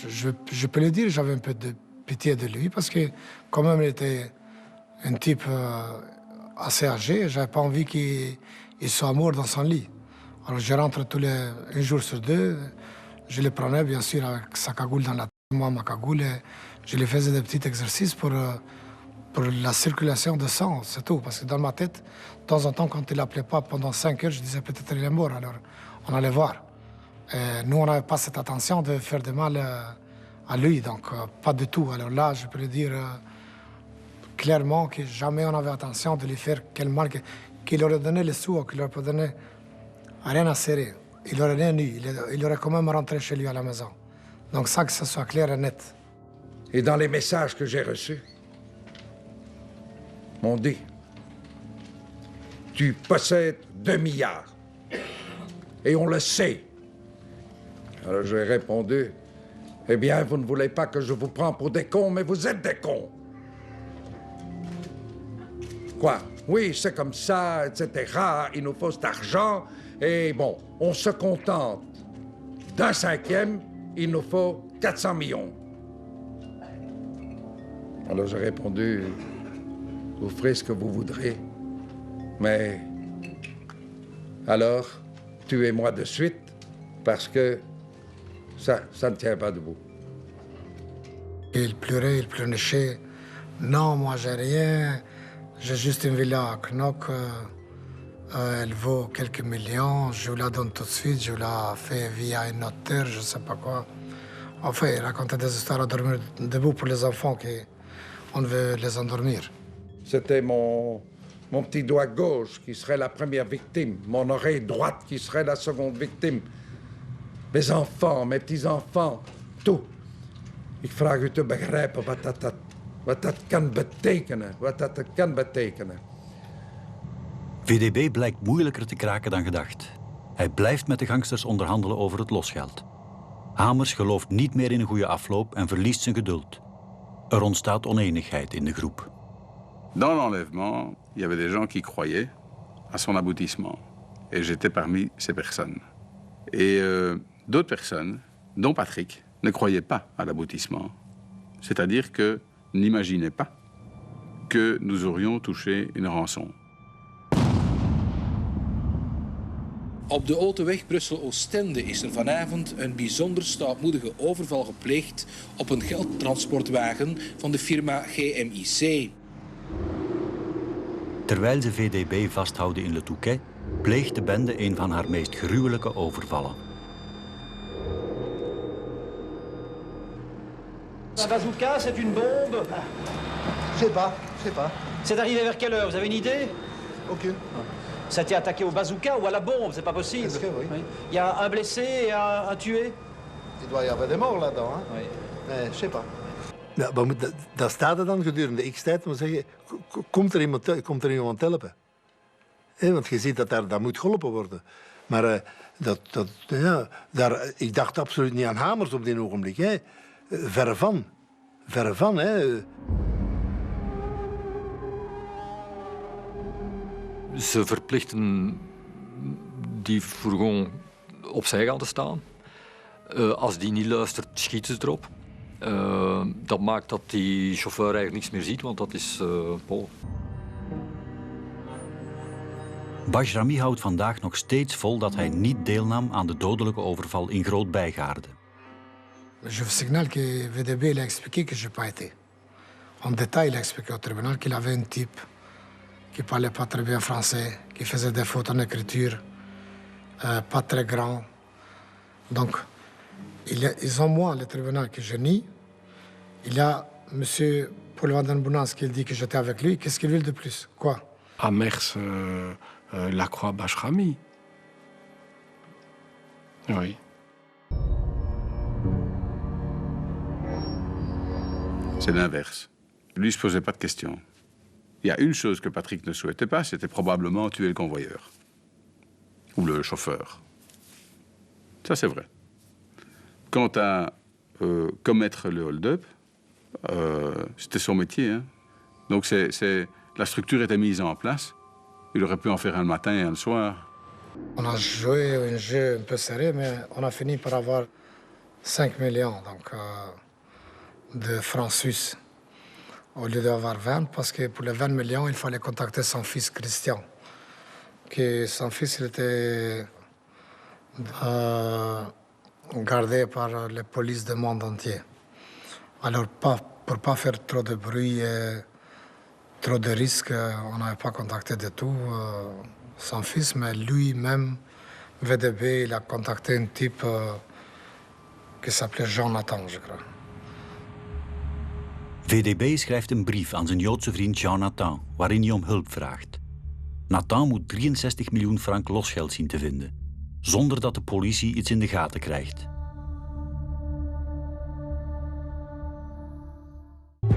Je peux le dire, j'avais un peu de pitié de lui parce que, quand même, il était un type assez âgé. J'avais pas envie qu'il soit mort dans son lit. Alors, je rentre un jour sur deux. Je le prenais, bien sûr, avec sa cagoule dans la tête, moi, ma cagoule, et je lui faisais des petits exercices pour la circulation de sang, c'est tout. Parce que dans ma tête, de temps en temps, quand il n'appelait pas pendant 5 heures, je disais peut-être qu'il est mort, alors on allait voir. Et nous, on n'avait pas cette attention de faire de mal à lui, donc pas du tout. Alors là, je peux le dire clairement que jamais on avait attention de lui faire quel mal, qu'il aurait donné les sous ou qu'il aurait pas donné rien à serrer. Il aurait rien eu, il aurait quand même rentré chez lui à la maison. Donc ça, que ce soit clair et net. Et dans les messages que j'ai reçus, m'ont dit, tu possèdes 2 milliards. Et on le sait. Alors j'ai répondu, eh bien, vous ne voulez pas que je vous prenne pour des cons, mais vous êtes des cons. Quoi? Oui, c'est comme ça, etc. Il nous faut cet argent. Et bon, on se contente d'un 5e, il nous faut 400 millions. Alors j'ai répondu, vous ferez ce que vous voudrez, mais alors tuez-moi de suite parce que ça ne tient pas debout. Il pleurait, il pleurnichait. Non, moi j'ai rien, j'ai juste une villa à Knock. Elle vaut quelques millions, je vous la donne tout de suite, je vous la fais via un notaire, je ne sais pas quoi. Enfin, il racontait des histoires à dormir debout pour les enfants qu'on veut les endormir. C'était mon petit doigt gauche qui serait la première victime, mon oreille droite qui serait la seconde victime. Mes enfants, mes petits-enfants, tout. Ik vraag u te begrijpen wat dat kan betekenen, VDB blijkt moeilijker te kraken dan gedacht. Hij blijft met de gangsters onderhandelen over het losgeld. Hamers gelooft niet meer in een goede afloop en verliest zijn geduld. Er ontstaat oneenigheid in de groep. Dans l'enlèvement, il y avait des gens qui croyaient à son aboutissement. Et j'étais parmi ces personnes. Et d'autres personnes, dont Patrick, ne croyaient pas à l'aboutissement. C'est-à-dire que n'imaginaient pas que nous aurions touché une rançon. Op de autoweg Brussel-Oostende is er vanavond een bijzonder stoutmoedige overval gepleegd op een geldtransportwagen van de firma GMIC. Terwijl ze VDB vasthouden in Le Touquet, pleegt de bende een van haar meest gruwelijke overvallen. Un bazooka, c'est une bombe? Je sais pas. C'est arrivé vers quelle heure? Vous avez une idée? Aucune. Ça a été attaqué au bazooka ou à la bombe? C'est pas possible. Est-ce que oui? Il y a un blessé et un tué? Il doit y avoir des morts là-dedans, hein? Oui. Mais je sais pas. Ja, maar dat staat er dan gedurende x-tijd. Maar zeggen, komt er iemand helpen? Want je ziet dat daar moet geholpen worden. Maar ik dacht absoluut niet aan hamers op dit ogenblik. Hè. Verre van. Hè. Ze verplichten die fourgon opzij gaan te staan. Als die niet luistert, schieten ze erop. Dat maakt dat die chauffeur eigenlijk niks meer ziet, want dat is Paul. Bajrami houdt vandaag nog steeds vol dat hij niet deelnam aan de dodelijke overval in Groot-Bijgaarde. Je vous signale que VDB il a expliqué que je n'ai pas été. En détail, il a expliqué au tribunal qu'il avait un type qui parlait pas très bien français, qui faisait des fautes en écriture, pas très grand. Donc, ils ont moi, le tribunal, que je nie. Il y a M. Paul van den Bounans qui dit que j'étais avec lui. Qu'est-ce qu'il veut de plus? Quoi? À Mers, Lacroix Bajrami. Oui. C'est l'inverse. Lui ne se posait pas de questions. Il y a une chose que Patrick ne souhaitait pas, c'était probablement tuer le convoyeur. Ou le chauffeur. Ça, c'est vrai. Quant à commettre le hold-up, c'était son métier. Hein. Donc la structure était mise en place. Il aurait pu en faire un le matin et un le soir. On a joué un jeu un peu serré, mais on a fini par avoir 5 millions donc, de francs suisses au lieu d'avoir 20, parce que pour les 20 millions, il fallait contacter son fils Christian. Que son fils il était gardé par les polices du monde entier. Alors, pour ne pas faire trop de bruit et trop de risques, on n'avait pas contacté du tout son fils, mais lui-même, VDB, il a contacté un type qui s'appelait Jonathan, je crois. VDB schrijft een brief aan zijn Joodse vriend Jean-Nathan, waarin hij om hulp vraagt. Nathan moet 63 miljoen frank losgeld zien te vinden, zonder dat de politie iets in de gaten krijgt.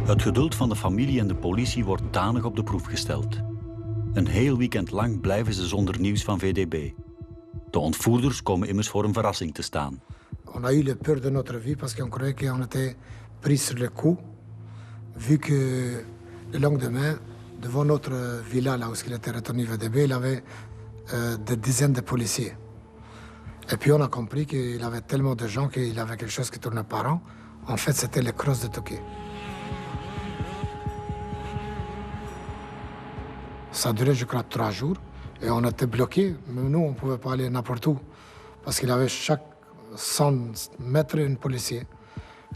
Het geduld van de familie en de politie wordt danig op de proef gesteld. Een heel weekend lang blijven ze zonder nieuws van VDB. De ontvoerders komen immers voor een verrassing te staan. On a eu le peur de notre vie parce qu'on croyait qu'on était pris sur le coup, vu que le lendemain, devant notre villa, là où il était retenu VDB, il avait des dizaines de policiers. Et puis on a compris qu'il avait tellement de gens qu'il avait quelque chose qui tournait par an. En fait, c'était le cross de Touquet. Ça a duré, je crois, 3 jours. Et on était bloqués. Mais nous, on ne pouvait pas aller n'importe où. Parce qu'il avait chaque 100 mètres un policier.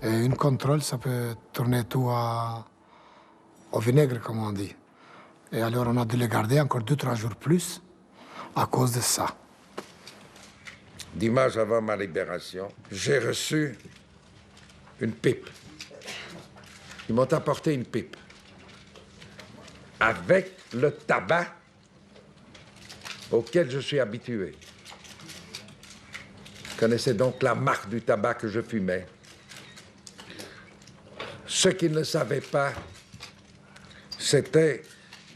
Et une contrôle, ça peut tourner tout au vinaigre, comme on dit. Et alors, on a dû les garder encore 2-3 jours plus à cause de ça. Dimanche avant ma libération, j'ai reçu une pipe. Ils m'ont apporté une pipe avec le tabac auquel je suis habitué. Je connaissais donc la marque du tabac que je fumais. Ce qu'ils ne savaient pas, c'était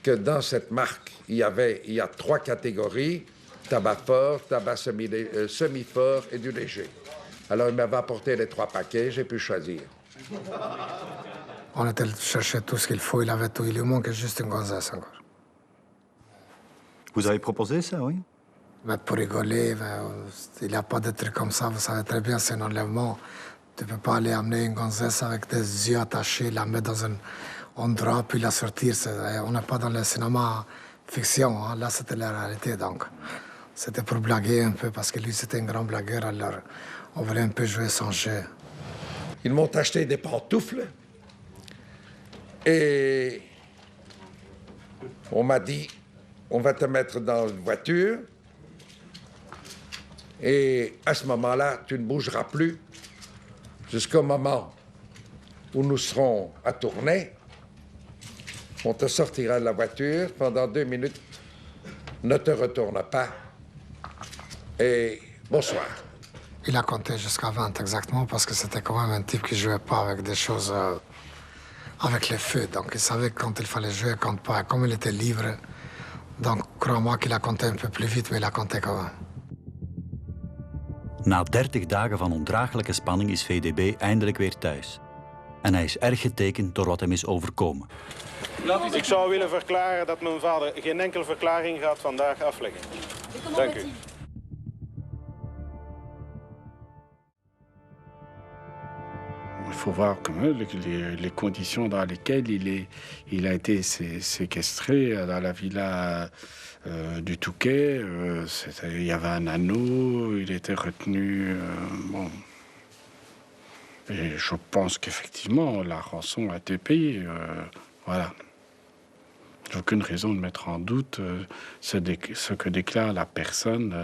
que dans cette marque, il y a 3 catégories, tabac fort, tabac semi-fort et du léger. Alors, il m'avait apporté les 3 paquets, j'ai pu choisir. On était chercher tout ce qu'il faut, il avait tout, il lui manquait juste une gonzesse encore. Vous avez proposé ça, oui? Mais pour rigoler, il n'y a pas de trucs comme ça, vous savez très bien, c'est un enlèvement. Tu ne peux pas aller amener une gonzesse avec des yeux attachés, la mettre dans un endroit, puis la sortir. On n'est pas dans le cinéma fiction, hein. Là c'était la réalité, donc C'était pour blaguer un peu, parce que lui, c'était un grand blagueur, alors on voulait un peu jouer son jeu. Ils m'ont acheté des pantoufles et on m'a dit, on va te mettre dans une voiture et à ce moment-là, tu ne bougeras plus jusqu'au moment où nous serons à tourner. On te sortira de la voiture pendant 2 minutes. Ne te retourne pas. Et bonsoir. Il a compté jusqu'à 20 exactement parce que c'était quand même un type qui jouait pas avec des choses, avec les feux. Donc il savait quand il fallait jouer, quand pas. Comme il était libre, donc crois-moi qu'il a compté un peu plus vite, mais il a compté quand même. Na 30 dagen van ondraaglijke spanning is VDB eindelijk weer thuis. En hij is erg getekend door wat hem is overkomen. Ik zou willen verklaren dat mijn vader geen enkele verklaring gaat vandaag afleggen. Dank u. Il faut voir quand même les conditions dans lesquelles il a été séquestré dans la villa du Touquet. Il y avait un anneau, il était retenu. Bon. Et je pense qu'effectivement, la rançon a été payée. Voilà. J'ai aucune raison de mettre en doute ce que déclare la personne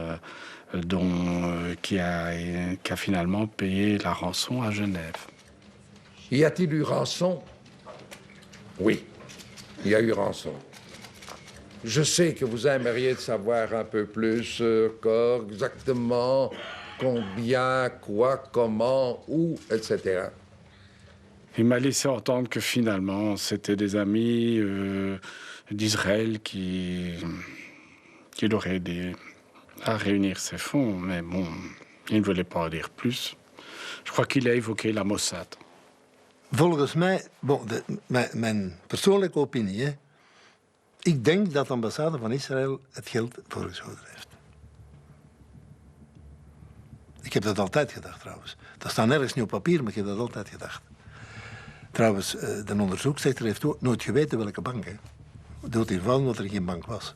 qui a finalement payé la rançon à Genève. Y a-t-il eu rançon? Oui, il y a eu rançon. Je sais que vous aimeriez savoir un peu plus encore exactement combien, quoi, comment, où, etc. Il m'a laissé entendre que finalement, c'était des amis d'Israël qui l'auraient aidé à réunir ses fonds. Mais bon, il ne voulait pas en dire plus. Je crois qu'il a évoqué la Mossad. Volgens mij, mijn persoonlijke opinie, hè, ik denk dat de ambassade van Israël het geld voorgeschoten heeft. Ik heb dat altijd gedacht trouwens. Dat staat nergens niet op papier, maar ik heb dat altijd gedacht. Trouwens, de onderzoeksrechter heeft ook nooit geweten welke bank. Hè. Doet hiervan omdat er geen bank was.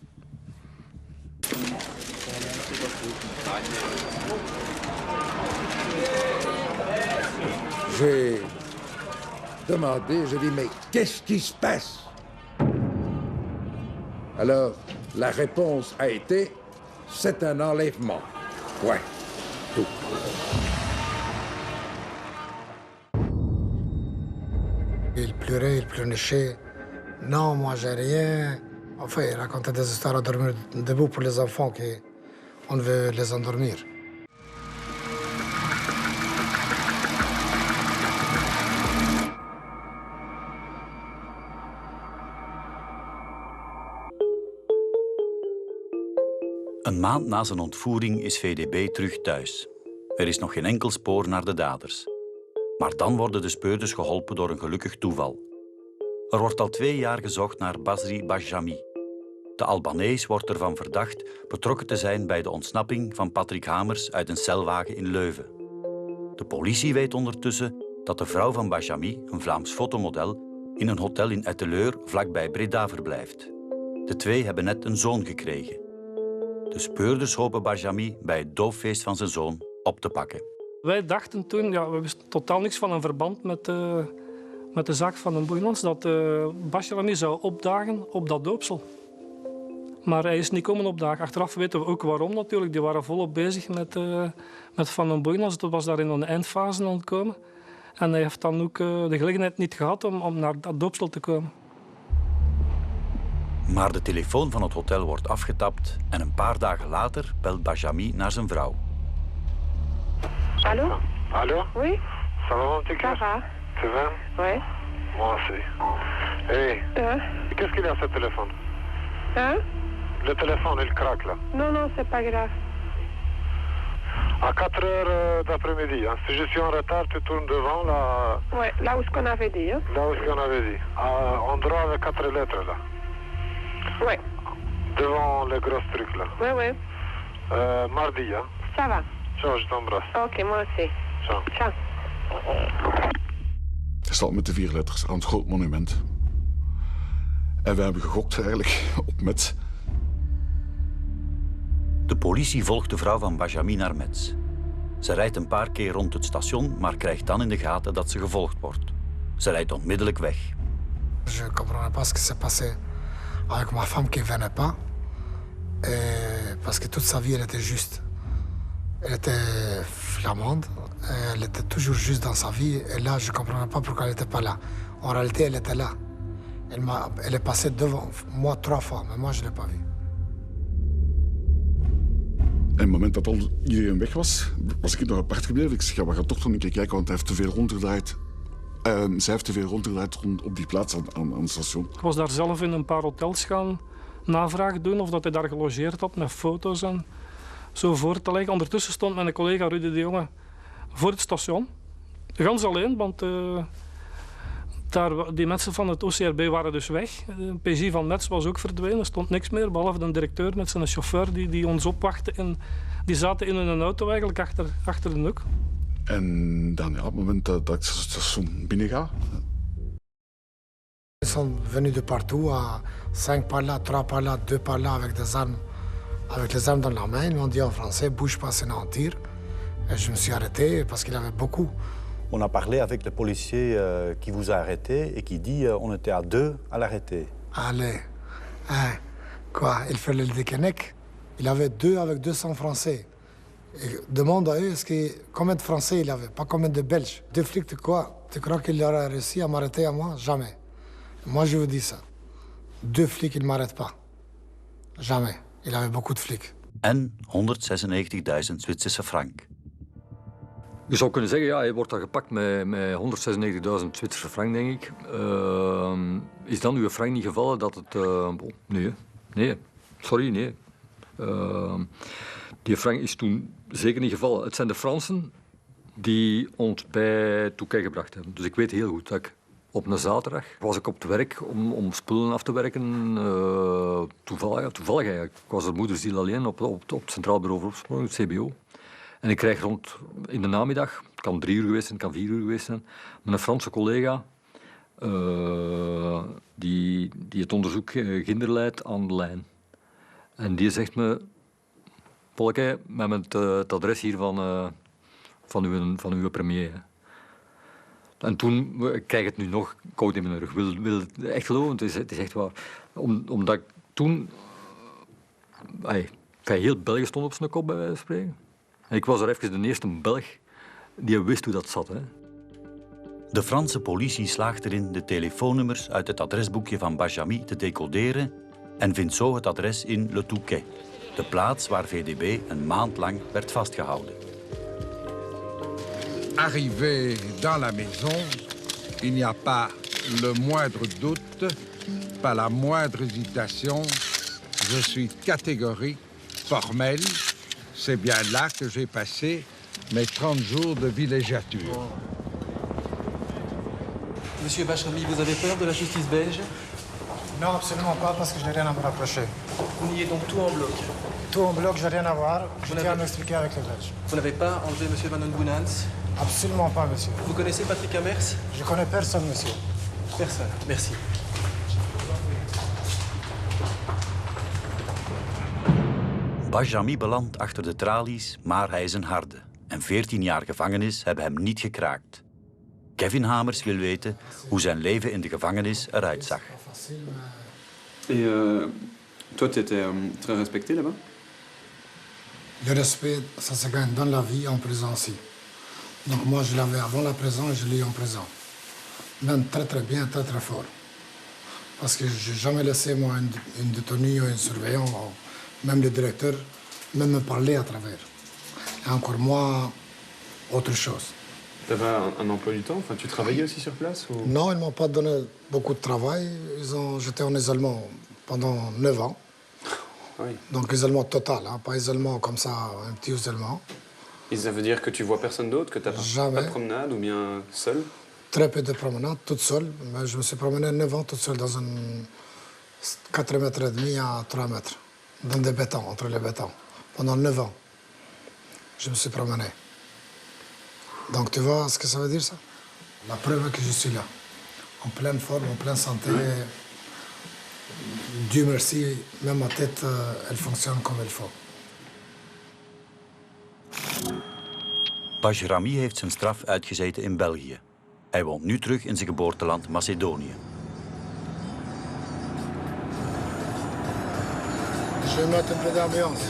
J'ai demandé, j'ai dit, mais qu'est-ce qui se passe? Alors, la réponse a été, c'est un enlèvement. Ouais, tout. Il pleurait, il pleurnichait. Non, moi j'ai rien. Enfin, il racontait des histoires à dormir debout pour les enfants qu'on veut les endormir. Een maand na zijn ontvoering is VDB terug thuis. Er is nog geen enkel spoor naar de daders. Maar dan worden de speurders geholpen door een gelukkig toeval. Er wordt al 2 jaar gezocht naar Basri Bajami. De Albanees wordt ervan verdacht betrokken te zijn bij de ontsnapping van Patrick Hamers uit een celwagen in Leuven. De politie weet ondertussen dat de vrouw van Bajami, een Vlaams fotomodel, in een hotel in Etteleur vlakbij Breda verblijft. De twee hebben net een zoon gekregen. De speurders hopen Bajami bij het doopfeest van zijn zoon op te pakken. Wij dachten toen, we wisten totaal niks van een verband met de zaak van de Boeynons, dat Bajami zou opdagen op dat doopsel. Maar hij is niet komen opdagen. Achteraf weten we ook waarom natuurlijk. Die waren volop bezig met Van den Boeynons. Dat was daar in een eindfase aan het komen. En hij heeft dan ook de gelegenheid niet gehad om naar dat doopsel te komen. Maar de telefoon van het hotel wordt afgetapt en een paar dagen later belt Bajami naar zijn vrouw. Allô? Allô? Oui? Ça va, mon petit cœur? Ça va. Tu vas? Oui. Moi aussi. Hé, qu'est-ce qu'il y a sur le téléphone? Hein? Le téléphone, il craque là. Non, non, c'est pas grave. À 4 heures d'après-midi, hein. Si je suis en retard, tu tournes devant là. Ouais, là où ce qu'on avait dit. Hein? Là où ce qu'on avait dit. À endroit avec 4 lettres là. Ouais. Devant les gros trucs là. Ouais, ouais. Mardi, hein. Ça va. Ciao, je t'embrasse. Ok, moi aussi. Ciao. Ciao. Hij staat met de 4 letters aan het groot monument. En we hebben gegokt eigenlijk op met. De politie volgt de vrouw van Bajami naar Metz. Ze rijdt een paar keer rond het station, maar krijgt dan in de gaten dat ze gevolgd wordt. Ze rijdt onmiddellijk weg. Je ne comprenais pas ce qui s'est passé avec ma femme qui ne venait pas. Parce que toute sa vie, elle était juste. Elle était flamande, elle était toujours juste dans sa vie. Et là, je ne comprenais pas pourquoi elle n'était pas là. En réalité, elle était là. Elle est passée devant moi 3 fois, mais moi, je ne l'ai pas vue. En het moment dat al iedereen weg was, was ik nog apart gebleven. Ik zeg, ja, we gaan toch nog een keer kijken, want hij heeft te veel rondgedraaid. Zij heeft te veel rondgedraaid op die plaats aan het station. Ik was daar zelf in een paar hotels gaan navraag doen of dat hij daar gelogeerd had met foto's en zo voor te leggen. Ondertussen stond mijn collega Rudy de Jonge voor het station. Gans alleen, want die mensen van het OCRB waren dus weg. De PJ van Metz was ook verdwenen, er stond niks meer, behalve de directeur met zijn chauffeur die ons opwachtte. En die zaten in een auto eigenlijk achter de nek. En dan, ja, op het moment dat ik het station binnenga... Ils sont venus de partout, à 5 par là, 3 par là, 2 par là, avec les armes dans la main. Ils m'ont dit en français, bouge pas, c'est un tir. Et je me suis arrêté parce qu'il avait beaucoup. On a parlé avec le policier qui vous a arrêté et qui dit on était à 2 à l'arrêter. Allez, hein, quoi, il fait le déconnect. Il avait 2 avec 200 Français. Et demande à eux combien de Français il avait, pas combien de Belges. 2 flics de quoi? Tu crois qu'il aurait réussi à m'arrêter à moi? Jamais. Moi, je vous dis ça. 2 flics, ils ne m'arrêtent pas. Jamais. Il avait beaucoup de flics. En 196.000 Zwitserse frank. Je zou kunnen zeggen, ja, hij wordt dan gepakt met 196.000 Zwitserse frank, denk ik. Is dan uw frank niet gevallen dat het... Nee. Sorry, nee. Die frank is toen zeker niet gevallen. Het zijn de Fransen die ons bij Touquet gebracht hebben. Dus ik weet heel goed dat ik op een zaterdag was ik op het werk om spullen af te werken. Toevallig eigenlijk. Ik was er moederziel alleen op het Centraal Bureau voor Opsporing, het CBO. En ik krijg in de namiddag, het kan 3 uur geweest zijn, het kan 4 uur geweest zijn, met een Franse collega die het onderzoek Ginder leidt aan de lijn. En die zegt me, Polke, met het adres hier van uw premier. En toen, ik krijg het nu nog koud in mijn rug, wil het echt geloven, het is echt waar. Omdat ik toen, heel België stond op zijn kop bij wijze van spreken. En ik was er even de eerste Belg die wist hoe dat zat. Hè. De Franse politie slaagt erin de telefoonnummers uit het adresboekje van Bajami te decoderen en vindt zo het adres in Le Touquet, de plaats waar VDB een maand lang werd vastgehouden. Arrivé dans la maison, il n'y a pas le moindre doute, pas la moindre hésitation. Je suis catégorique, formel. C'est bien là que j'ai passé mes 30 jours de villégiature. Monsieur Bajami, vous avez peur de la justice belge? Non, absolument pas, parce que je n'ai rien à me rapprocher. Vous niez donc tout en bloc? Tout en bloc, je n'ai rien à voir. Je tiens à m'expliquer avec les Belges. Vous n'avez pas enlevé monsieur Van den Boenans? Absolument pas, monsieur. Vous connaissez Patrick Amers? Je connais personne, monsieur. Personne, merci. Bajami belandt achter de tralies, maar hij is een harde. En 14 jaar gevangenis hebben hem niet gekraakt. Kevin Hamers wil weten hoe zijn leven in de gevangenis eruit zag. Et toi, tu étais très respecté là-bas? Le respect, ça se gagne dans la vie en prison aussi. Donc moi, je l'avais avant la prison et je l'ai eu en prison. Même très très bien, très très fort. Parce que je n'ai jamais laissé moi une détenue ou un surveillant, ou même le directeur, même me parler à travers. Et encore moi, autre chose. Tu avais un emploi du temps? Enfin, tu travaillais aussi sur place ou... Non, ils ne m'ont pas donné beaucoup de travail. J'étais en isolement pendant 9 ans. Oui. Donc isolement total, hein, pas isolement comme ça, un petit isolement. Et ça veut dire que tu vois personne d'autre, que tu n'as pas de promenade ou bien seul? Très peu de promenade, toute seule. Mais je me suis promené 9 ans toute seule dans un 4,5 mètres à 3 mètres. Dans des bétons, entre les bétons. Pendant 9 ans, je me suis promené. Donc tu vois ce que ça veut dire, ça? La preuve que je suis là, en pleine forme, en pleine santé. Dieu merci, même ma tête, elle fonctionne comme il faut. Bajrami heeft zijn straf uitgezeten in België. Hij woont nu terug in zijn geboorteland Macedonië. Je vais mettre un peu d'ambiance.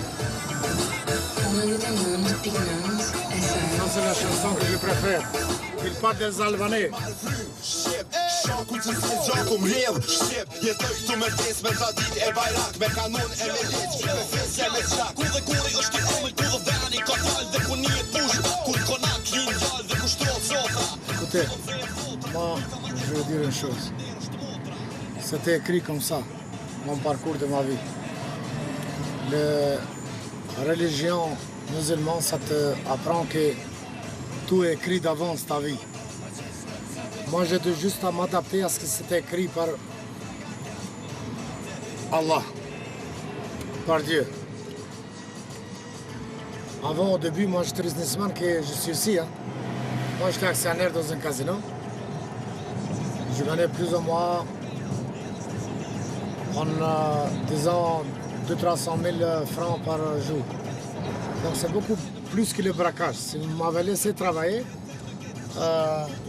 Ça, c'est la chanson que je préfère. Il parle des Albanais. Écoutez, moi, je veux dire une chose. C'était écrit comme ça, mon parcours de ma vie. La religion musulmane, ça te apprend que tout est écrit d'avance ta vie. Moi, j'ai dû juste à m'adapter à ce que c'était écrit par Allah, par Dieu. Avant, au début, moi, j'étais businessman, que je suis ici. Hein. Moi, j'étais actionnaire dans un casino. Je gagnais plus ou moins, disons, 200 000 300 000 francs par jour. Donc c'est beaucoup plus que le braquage. Si vous m'avez laissé travailler,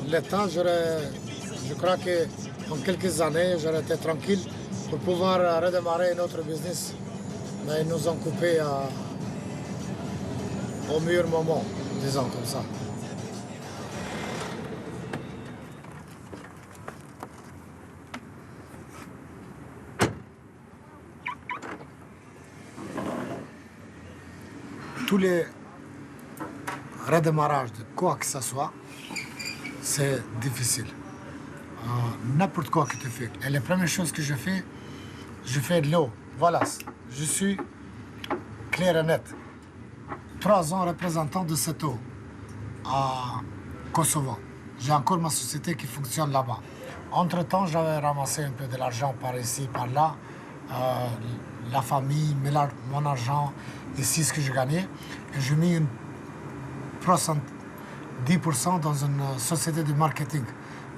l'État, je crois qu'en quelques années, j'aurais été tranquille pour pouvoir redémarrer un autre business. Mais ils nous ont coupé au meilleur moment, disons comme ça. Tous les redémarrages de quoi que ce soit, c'est difficile. N'importe quoi que tu fais. Et la première chose que je fais de l'eau. Voilà, je suis clair et net. 3 ans représentant de cette eau à Kosovo. J'ai encore ma société qui fonctionne là-bas. Entre-temps, j'avais ramassé un peu de l'argent par ici, par là. La famille, mon argent, ici ce que je gagnais. Et j'ai mis 10% dans une société de marketing,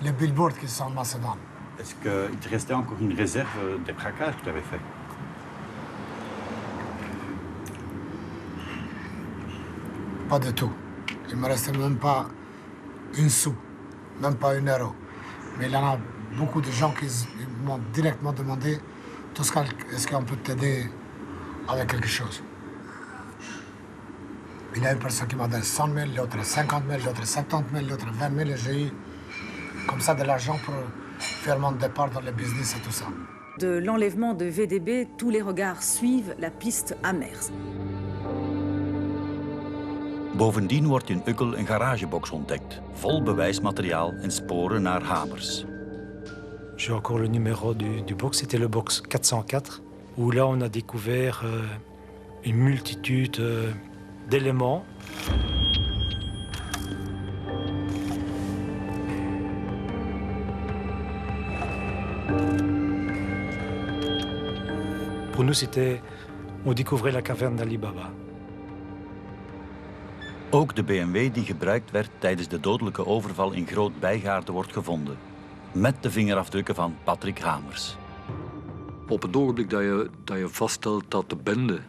les billboards qui sont en Macédoine. Est-ce qu'il te restait encore une réserve des braquages que tu avais fait? Pas du tout. Il me restait même pas une sou, même pas 1 euro. Mais il y en a beaucoup de gens qui m'ont directement demandé est-ce qu'on peut t'aider avec quelque chose. Il y a une personne qui m'a donné 100 000, l'autre 50 000, l'autre 70 000, l'autre 20 000. Et j'ai eu comme ça de l'argent pour faire mon départ dans le business et tout ça. De l'enlèvement de VDB, tous les regards suivent la piste à Mers. Bovendien wordt in Uccle een garagebox ontdekt, vol bewijsmateriaal en sporen naar Hamers. J'ai encore le numéro du box, c'était le box 404, où là on a découvert une multitude d'éléments. Pour nous, on découvrait la caverne d'Ali Baba. Ook de BMW die gebruikt werd tijdens de dodelijke overval in Groot Bijgaarde wordt gevonden. Met de vingerafdrukken van Patrick Hamers. Op het ogenblik dat je vaststelt dat de bende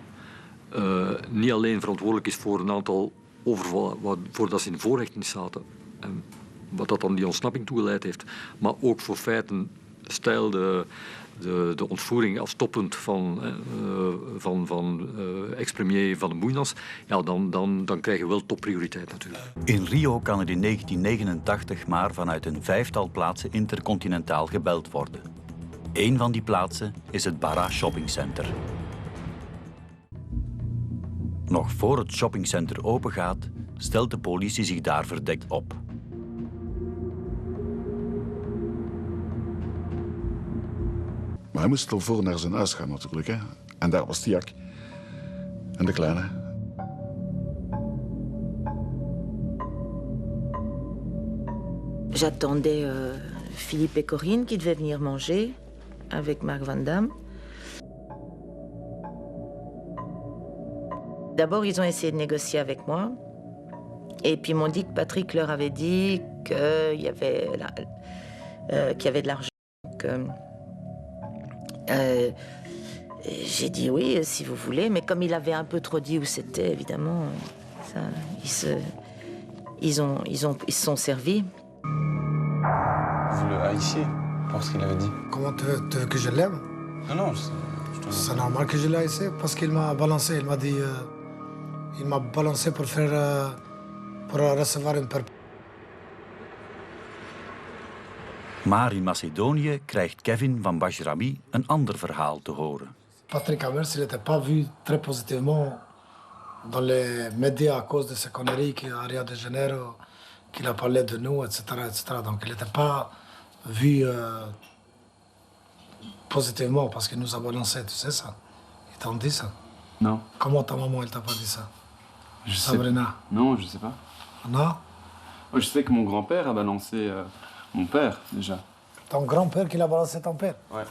niet alleen verantwoordelijk is voor een aantal overvallen voordat ze in voorhechtenis zaten, en wat dat dan die ontsnapping toegeleid heeft, maar ook voor feiten stijl de ontvoering als toppunt van ex-premier Van den Boeinans, ja, dan krijg je wel topprioriteit natuurlijk. In Rio kan er in 1989 maar vanuit een 5-tal plaatsen intercontinentaal gebeld worden. Eén van die plaatsen is het Barra Shoppingcenter. Nog voor het shoppingcenter opengaat, stelt de politie zich daar verdekt op. Maar hij moest al voor naar zijn huis gaan natuurlijk. Hè? En daar was Tiak. En de kleine. J'attendais Philippe et Corinne qui devaient venir manger avec Marc Van Damme. D'abord, ils ont essayé de négocier avec moi. Et puis ils m'ont dit que Patrick leur avait dit qu'il y avait de l'argent. J'ai dit oui, si vous voulez, mais comme il avait un peu trop dit où c'était, évidemment, ça, ils se sont servis. Vous le haïssiez pour ce qu'il avait dit? Comment tu veux que je l'aime? Non, C'est normal que je l'ai haïssé parce qu'il m'a balancé. Il m'a dit... il m'a balancé pour recevoir une perpète. Maar in Macedonië krijgt Kevin van Bajrami een ander verhaal te horen. Patrick Amers, il n'était pas vu très positivement dans les médias à cause de ces conneries qu'à Rio de Janeiro, qu'il a parlé de nous, etc. etc. Donc il n'était pas vu positivement parce qu'il nous a balancé, tu sais ça? Ils t'ont dit ça? Non. Comment ta maman, elle t'a pas dit ça? Je Sabrina? Non, je sais pas. Non? Je sais que mon grand-père a balancé mon père, déjà. Ton grand-père qui l'a balancé ton père? Ouais.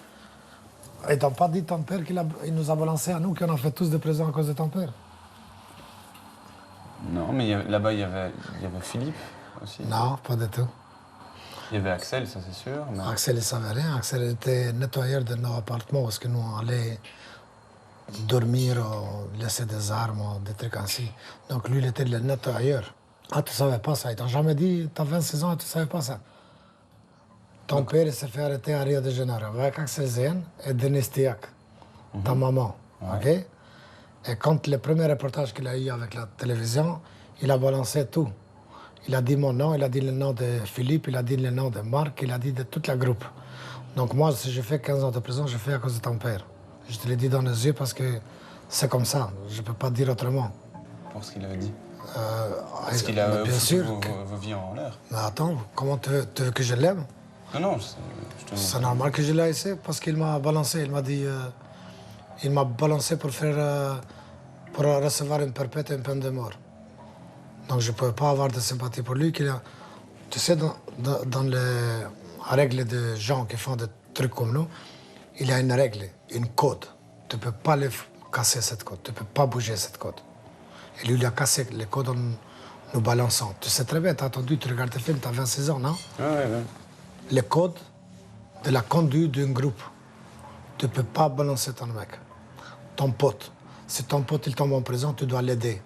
Ils t'ont pas dit ton père il nous a balancé à nous, qu'on a fait tous des prisons à cause de ton père? Non, mais là-bas, il y avait Philippe aussi. Non, pas du tout. Il y avait Axel, ça c'est sûr. Mais... Axel, il savait rien. Axel était nettoyeur de nos appartements parce que nous, on allait dormir, laisser des armes, des trucs ainsi. Donc lui, il était le nettoyeur. Ah, tu savais pas ça? Ils t'ont jamais dit, t'as 26 ans et tu savais pas ça? Ton père, il s'est fait arrêter à Rio de Janeiro avec Axel Zen et Denis Tiak, ta maman. Ouais. OK? Et quand le premier reportage qu'il a eu avec la télévision, il a balancé tout. Il a dit mon nom, il a dit le nom de Philippe, il a dit le nom de Marc, il a dit de toute la groupe. Donc moi, si je fais 15 ans de prison, je fais à cause de ton père. Je te l'ai dit dans les yeux parce que c'est comme ça. Je ne peux pas dire autrement. Pour ce qu'il avait dit. Est-ce qu'il a bien sûr vos vies en l'air? Mais attends, comment tu veux que je l'aime? Non, c'est normal que je l'ai haïssé parce qu'il m'a balancé. Il m'a dit... il m'a balancé pour recevoir une perpète et une peine de mort. Donc je ne pouvais pas avoir de sympathie pour lui. Tu sais, dans les règles de gens qui font des trucs comme nous, il y a une règle, une code. Tu ne peux pas casser cette code, tu ne peux pas bouger cette code. Et lui, il a cassé les codes en nous balançant. Tu sais très bien, tu as entendu, tu regardes tes films, tu as 26 ans, non? Oui. Les codes de la conduite d'un groupe. Tu ne peux pas balancer ton mec, ton pote. Si ton pote il tombe en prison, tu dois l'aider.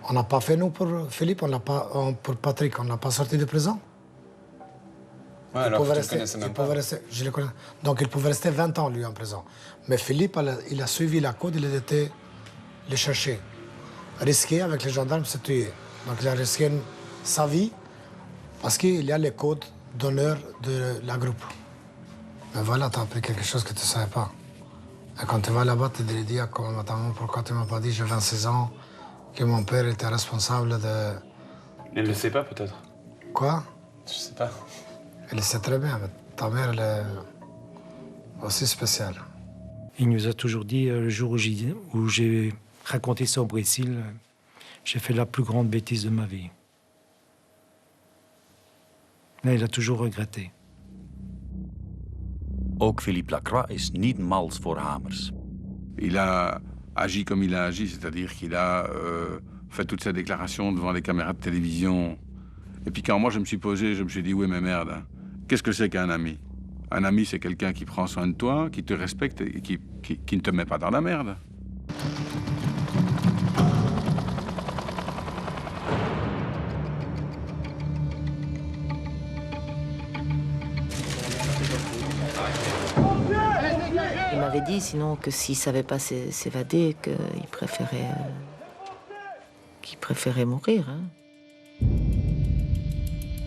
On n'a pas fait nous pour Philippe, pour Patrick, on n'a pas sorti de prison. Ouais, alors tu ne connaissais même pas. Je le connais. Donc il pouvait rester 20 ans, lui, en prison. Mais Philippe, il a suivi la code, il a été le chercher. Risqué avec les gendarmes, se tuer. Donc il a risqué sa vie parce qu'il y a les codes d'honneur de la groupe. Mais voilà, tu as appris quelque chose que tu ne savais pas. Et quand tu vas là-bas, tu te dis, comme maman, pourquoi tu ne m'as pas dit, j'ai 26 ans, que mon père était responsable de... Il ne le sait pas, peut-être. Quoi? Je sais pas. Elle le sait très bien, mais ta mère, elle est aussi spéciale. Il nous a toujours dit, le jour où j'ai raconté ça au Brésil, j'ai fait la plus grande bêtise de ma vie. Mais il a toujours regretté. Ook Philippe Lacroix is niet mals voor Hamers. Il a agi comme il a agi, c'est-à-dire qu'il a fait toutes ses déclarations devant les caméras de télévision. Et puis quand moi je me suis posé, je me suis dit, oui mais merde, hein, qu'est-ce que c'est qu'un ami? Un ami, c'est quelqu'un qui prend soin de toi, qui te respecte et qui ne te met pas dans la merde. Il m'avait dit sinon que s'il ne savait pas s'évader, qu'il préférait mourir. Hein.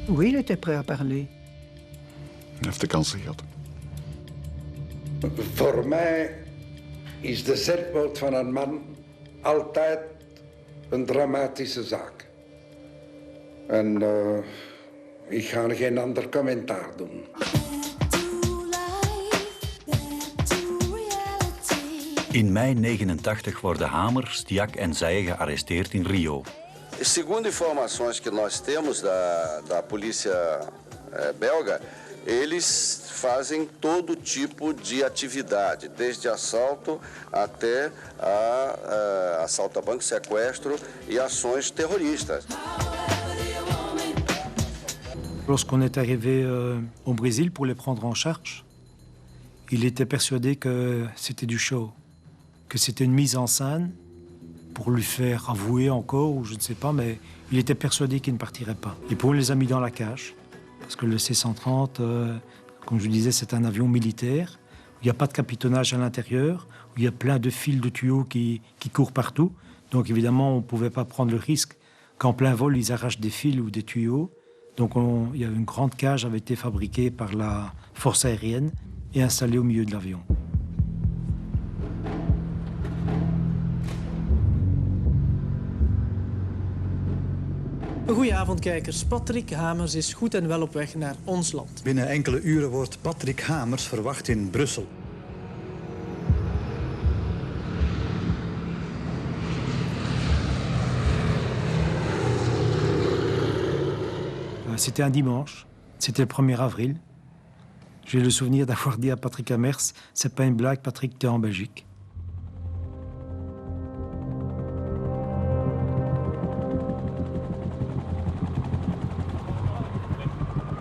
Oui, il était prêt à parler. Hij heeft de kansen gehad. Voor mij is de zelfmoord van een man altijd een dramatische zaak. En ik ga geen ander commentaar doen. In mei 89 worden Hamers, Stiak en Zaye gearresteerd in Rio. Segundo informações que nós temos da polícia belga, eles fazem todo tipo de atividade, desde assalto até assalto a banco, sequestro e ações terroristas. Lorsqu'on est arrivé au Brésil pour les prendre en charge, il était persuadé que c'était du show, que c'était une mise en scène pour lui faire avouer encore, ou je ne sais pas, mais il était persuadé qu'il ne partirait pas. Et puis on les a mis dans la cage, parce que le C-130, comme je vous disais, c'est un avion militaire, où il n'y a pas de capitonnage à l'intérieur, où il y a plein de fils de tuyaux qui courent partout. Donc évidemment, on ne pouvait pas prendre le risque qu'en plein vol, ils arrachent des fils ou des tuyaux. Donc il y a une grande cage avait été fabriquée par la force aérienne et installée au milieu de l'avion. Goedenavond kijkers. Patrick Hamers is goed en wel op weg naar ons land. Binnen enkele uren wordt Patrick Hamers verwacht in Brussel. C'était un dimanche, c'était le 1er avril. J'ai le souvenir d'avoir dit à Patrick Hamers, c'est pas une blague, Patrick, t'es en Belgique.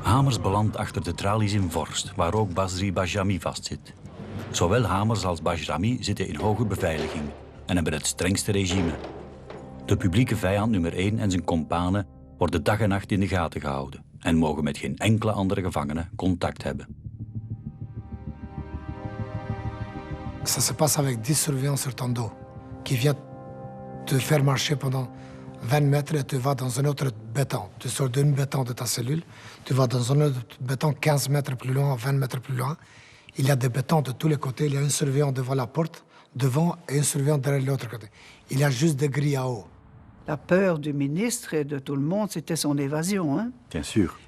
Hamers belandt achter de tralies in Vorst, waar ook Basri Bajrami vastzit. Zowel Hamers als Bajrami zitten in hoge beveiliging en hebben het strengste regime. De publieke vijand nummer 1 en zijn kompanen worden dag en nacht in de gaten gehouden en mogen met geen enkele andere gevangene contact hebben. Ça se passe avec 10 surveillants sur ton dos, qui viennent te faire marcher pendant 20 mètres et tu vas dans un autre béton. Tu sors d'une béton de ta cellule, tu vas dans un autre béton 15 mètres plus loin, 20 mètres plus loin. Il y a des bétons de tous les côtés, il y a un surveillant devant la porte, devant, et un surveillant derrière l'autre côté. Il y a juste des grilles à eau. La peur du ministre et de tout le monde, c'était son évasion. Hein? Bien sûr.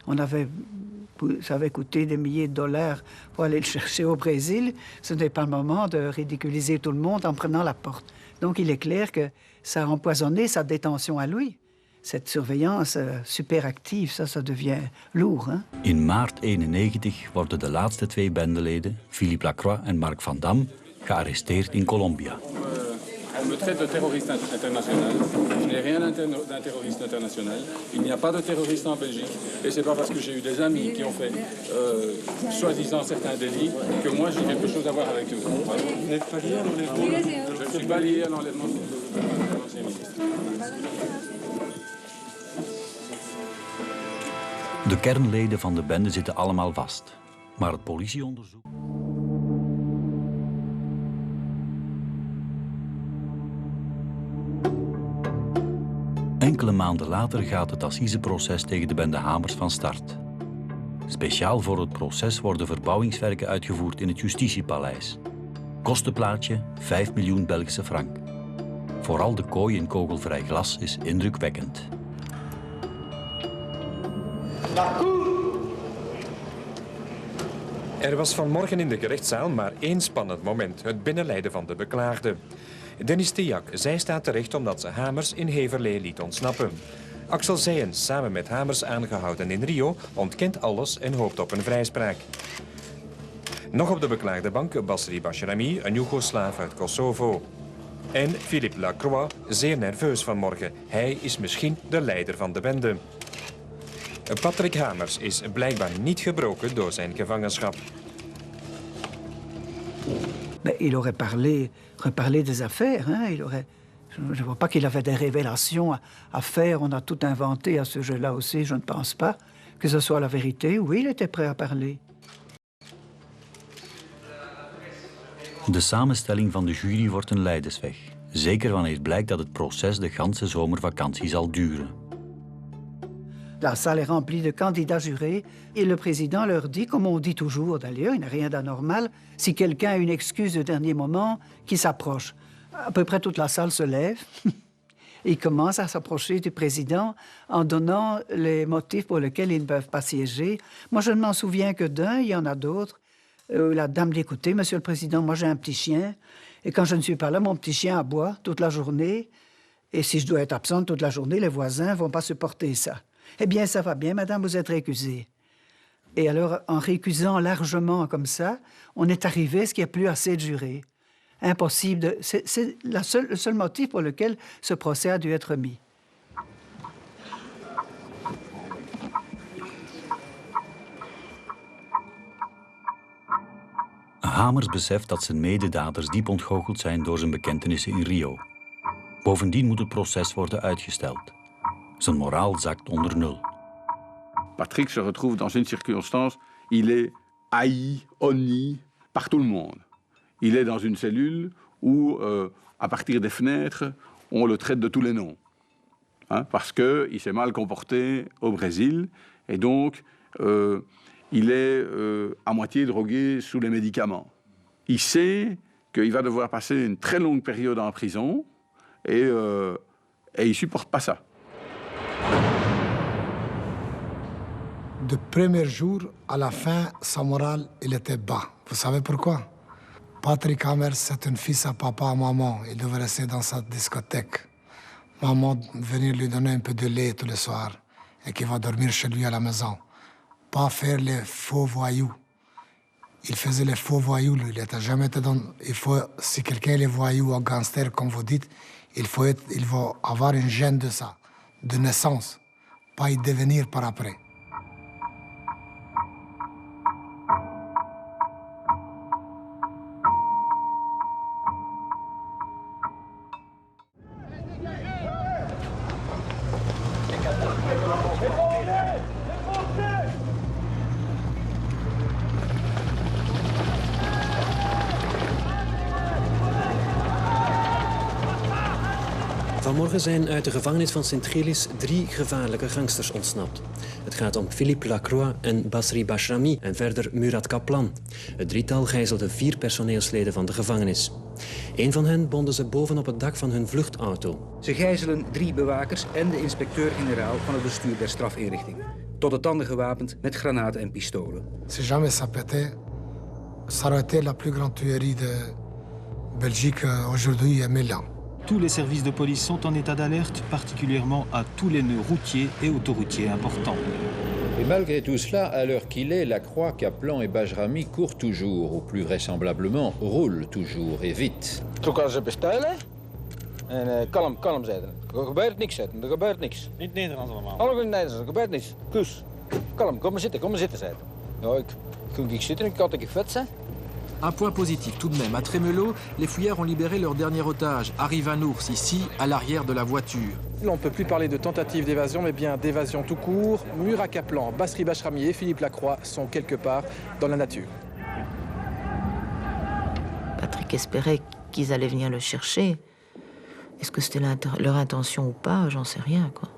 Ça avait coûté des milliers de dollars pour aller le chercher au Brésil. Ce n'est pas le moment de ridiculiser tout le monde en prenant la porte. Donc il est clair que ça a empoisonné sa détention à lui. Cette surveillance super actieve, ça devient lourd. Hein? In maart 1991 worden de laatste 2 bendeleden, Philippe Lacroix en Marc Van Dam, gearresteerd in Colombia. On me traite de terroriste international. Je n'ai rien d'un terroriste international. Il n'y a pas de terroriste en Belgique. Et c'est pas parce que j'ai eu des amis qui ont fait soi-disant certains délits que moi j'ai quelque chose à voir avec eux. Vous n'êtes pas lié à l'enlèvement? Je ne suis pas lié à l'enlèvement de l'ancien ministre. De kernleden van de bende zitten allemaal vast. Maar het politieonderzoek... Enkele maanden later gaat het assiseproces tegen de bende Hamers van start. Speciaal voor het proces worden verbouwingswerken uitgevoerd in het Justitiepaleis. Kostenplaatje 5 miljoen Belgische frank. Vooral de kooi in kogelvrij glas is indrukwekkend. Er was vanmorgen in de gerechtszaal maar één spannend moment, het binnenleiden van de beklaagde. Dennis Tiak, zij staat terecht omdat ze Hamers in Heverlee liet ontsnappen. Axel Zijens, samen met Hamers aangehouden in Rio, ontkent alles en hoopt op een vrijspraak. Nog op de beklaagde bank Basri Bajrami, een Joegoslaaf uit Kosovo. En Philippe Lacroix, zeer nerveus vanmorgen. Hij is misschien de leider van de bende. Patrick Hamers is blijkbaar niet gebroken door zijn gevangenschap. Mais il aurait reparlé des affaires. Hein? Je ne vois pas qu'il avait des révélations à faire. On a tout inventé à ce jeu-là aussi. Je ne pense pas que ce soit la vérité. Oui, il était prêt à parler. De samenstelling van de jury wordt een leidersweg. Zeker wanneer blijkt dat het proces de ganse zomervakantie zal duren. La salle est remplie de candidats jurés et le président leur dit, comme on dit toujours d'ailleurs, il n'y a rien d'anormal, si quelqu'un a une excuse de dernier moment, qui s'approche. À peu près toute la salle se lève et commence à s'approcher du président en donnant les motifs pour lesquels ils ne peuvent pas siéger. Moi, je ne m'en souviens que d'un, il y en a d'autres. La dame dit, écoutez, monsieur le président, moi j'ai un petit chien et quand je ne suis pas là, mon petit chien aboie toute la journée et si je dois être absente toute la journée, les voisins ne vont pas supporter ça. Eh bien, ça va bien, madame, vous êtes récusée. Et alors, en récusant largement comme ça, on est arrivé à ce qu'il n'y a plus assez de jurés. Impossible. C'est le seul motif pour lequel ce procès a dû être mis. Hamers beseft dat zijn mededaders diep ontgoocheld zijn door zijn bekentenissen in Rio. Bovendien moet het proces worden uitgesteld. Zijn moraal zakt onder nul. Patrick se retrouve dans une circonstance, il est haï, honni par tout le monde. Il est dans une cellule où, à partir des fenêtres, on le traite de tous les noms. Hein, parce qu'il s'est mal comporté au Brésil et donc il est à moitié drogué sous les médicaments. Il sait qu'il va devoir passer une très longue période en prison et il ne supporte pas ça. Du premier jour à la fin, sa morale, il était bas. Vous savez pourquoi? Patrick Hamers, c'est un fils à papa, à maman. Il devait rester dans sa discothèque. Maman venir lui donner un peu de lait tous les soirs et qu'il va dormir chez lui à la maison. Pas faire les faux voyous. Il faisait les faux voyous, lui. Il n'était jamais été dans... Si quelqu'un est voyou ou gangster, comme vous dites, il faut avoir une gêne de ça, de naissance, pas y devenir par après. Vanmorgen zijn uit de gevangenis van Sint-Gillis 3 gevaarlijke gangsters ontsnapt. Het gaat om Philippe Lacroix en Basri Bashrami en verder Murat Kaplan. Het drietal gijzelde 4 personeelsleden van de gevangenis. Een van hen bonden ze bovenop het dak van hun vluchtauto. Ze gijzelen 3 bewakers en de inspecteur-generaal van het bestuur der strafinrichting. Tot de tanden gewapend met granaten en pistolen. Si jamais ça pétait, ça aurait été la plus grande tuerie de Belgique aujourd'hui à Milan. Tous les services de police sont en état d'alerte, particulièrement à tous les nœuds routiers et autoroutiers importants. Et malgré tout cela, à l'heure qu'il est, Lacroix, Kaplan et Bajrami courent toujours, ou plus vraisemblablement roulent toujours et vite. Toen kan ze bestellen en kalm zetten. Er gebeurt niks, zetten. Er gebeurt niks. Niet Nederlands allemaal? Allemaal in Nederlands, er gebeurt niks. Kus. Kalm, kom maar zitten, zetten. Ja, ik ging zitten en ik had het vet, hè. Un point positif tout de même. À Trémelo, les fouillards ont libéré leur dernier otage, Harry Van Ours, ici, à l'arrière de la voiture. On ne peut plus parler de tentative d'évasion, mais bien d'évasion tout court. Murat Kaplan, Basri Bashrami et Philippe Lacroix sont quelque part dans la nature. Patrick espérait qu'ils allaient venir le chercher. Est-ce que c'était leur intention ou pas? J'en sais rien, quoi.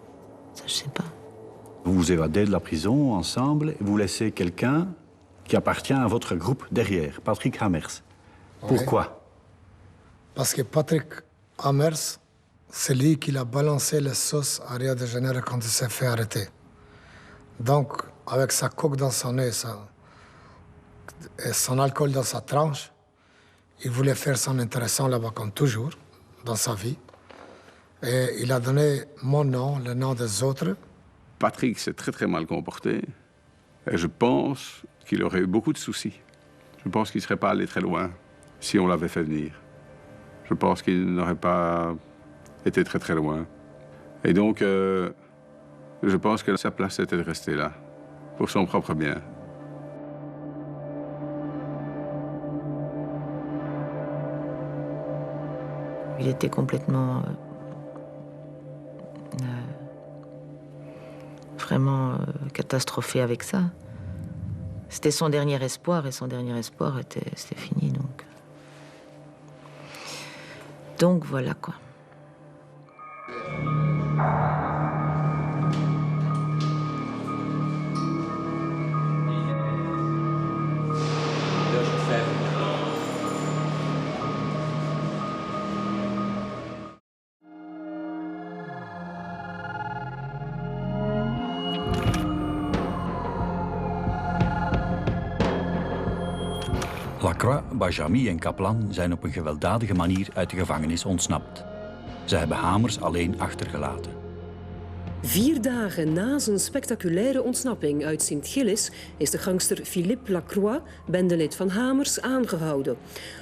Ça, je sais pas. Vous vous évadez de la prison ensemble et vous laissez quelqu'un qui appartient à votre groupe derrière, Patrick Hamers. Pourquoi? Oui. Parce que Patrick Hamers, c'est lui qui a balancé les sauces à Rio de Janeiro quand il s'est fait arrêter. Donc, avec sa coke dans son nez et son alcool dans sa tranche, il voulait faire son intéressant là-bas comme toujours, dans sa vie. Et il a donné mon nom, le nom des autres. Patrick s'est très mal comporté et je pense qu'il aurait eu beaucoup de soucis. Je pense qu'il ne serait pas allé très loin si on l'avait fait venir. Je pense qu'il n'aurait pas été très loin. Et donc, je pense que sa place était de rester là, pour son propre bien. Il était complètement... vraiment catastrophé avec ça. C'était son dernier espoir, et son dernier espoir, c'était fini, donc. Donc voilà, quoi. Lacroix, Bajrami en Kaplan zijn op een gewelddadige manier uit de gevangenis ontsnapt. Ze hebben Hamers alleen achtergelaten. 4 dagen na zijn spectaculaire ontsnapping uit Sint-Gillis is de gangster Philippe Lacroix, bendelid van Hamers, aangehouden.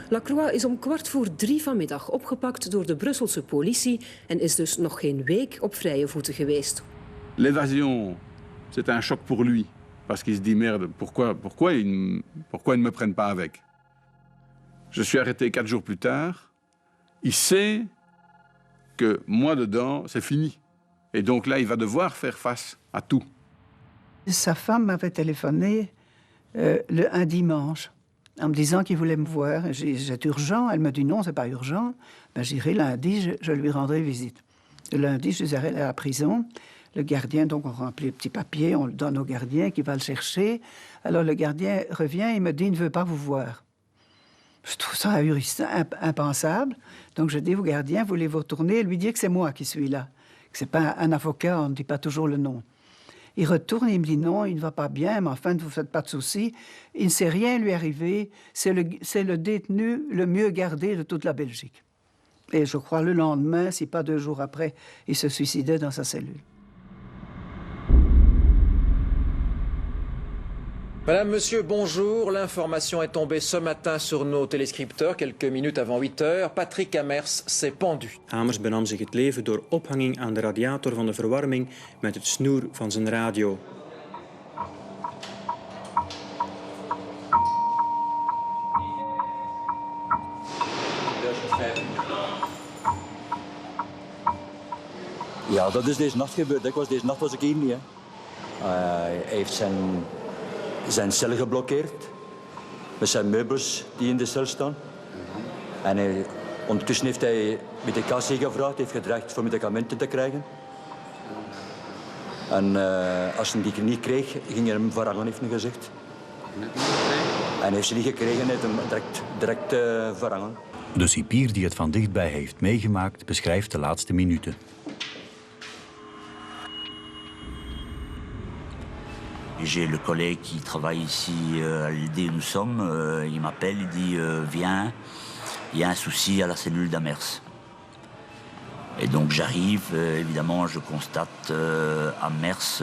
Lacroix is om 2:15 vanmiddag opgepakt door de Brusselse politie en is dus nog geen week op vrije voeten geweest. L'évasion, c'est un choc pour lui. Parce qu'il se dit, merde, pourquoi ils ne me prennent pas avec? Je suis arrêté 4 jours plus tard. Il sait que moi, dedans, c'est fini. Et donc là, il va devoir faire face à tout. Sa femme m'avait téléphoné un dimanche en me disant qu'il voulait me voir. C'est urgent. Elle me dit non, c'est pas urgent. Ben, j'irai lundi, je lui rendrai visite. Le lundi, je suis allé à la prison. Le gardien, donc on remplit le petit papier, on le donne au gardien qui va le chercher. Alors le gardien revient, il me dit, il ne veut pas vous voir. Je trouve ça ahurissant, impensable. Donc je dis au gardien, voulez-vous retourner et lui dire que c'est moi qui suis là. Que c'est pas un avocat, on ne dit pas toujours le nom. Il retourne et il me dit non, il ne va pas bien, mais enfin, ne vous faites pas de soucis. Il ne s'est rien lui arrivé. C'est le détenu le mieux gardé de toute la Belgique. Et je crois le lendemain, si pas 2 jours après, il se suicidait dans sa cellule. Madame, monsieur, bonjour. L'information est tombée ce matin sur nos téléscripteurs, quelques minutes avant 8 heures. Patrick Hamers s'est pendu. Hamers benam zich het leven door ophanging aan de radiator van de verwarming met het snoer van zijn radio. Ja, dat is deze nacht gebeurd. Deze nacht was ik hier niet. Hij heeft zijn cel geblokkeerd. Met zijn meubels die in de cel staan. En ondertussen heeft hij medicatie gevraagd. Heeft gedreigd voor medicamenten te krijgen. En als hij die niet kreeg, ging hij hem verhangen, heeft hij gezegd. En heeft ze niet gekregen, heeft hem direct verhangen. De cipier die het van dichtbij heeft meegemaakt, beschrijft de laatste minuten. J'ai le collègue qui travaille ici à l'ID où nous sommes. Il m'appelle, il dit viens, il y a un souci à la cellule d'Amers. Et donc j'arrive, évidemment, je constate Amers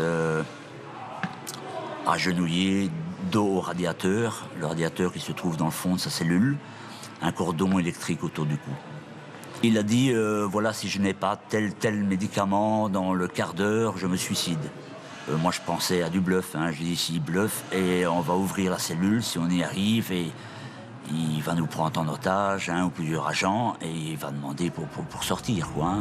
agenouillé, dos au radiateur. Le radiateur qui se trouve dans le fond de sa cellule, un cordon électrique autour du cou. Il a dit voilà, si je n'ai pas tel médicament dans le quart d'heure, je me suicide. Moi, je pensais à du bluff. Je dis, s'il bluffe, et on va ouvrir la cellule, si on y arrive, et il va nous prendre en otage, un ou plusieurs agents, et il va demander pour sortir, quoi.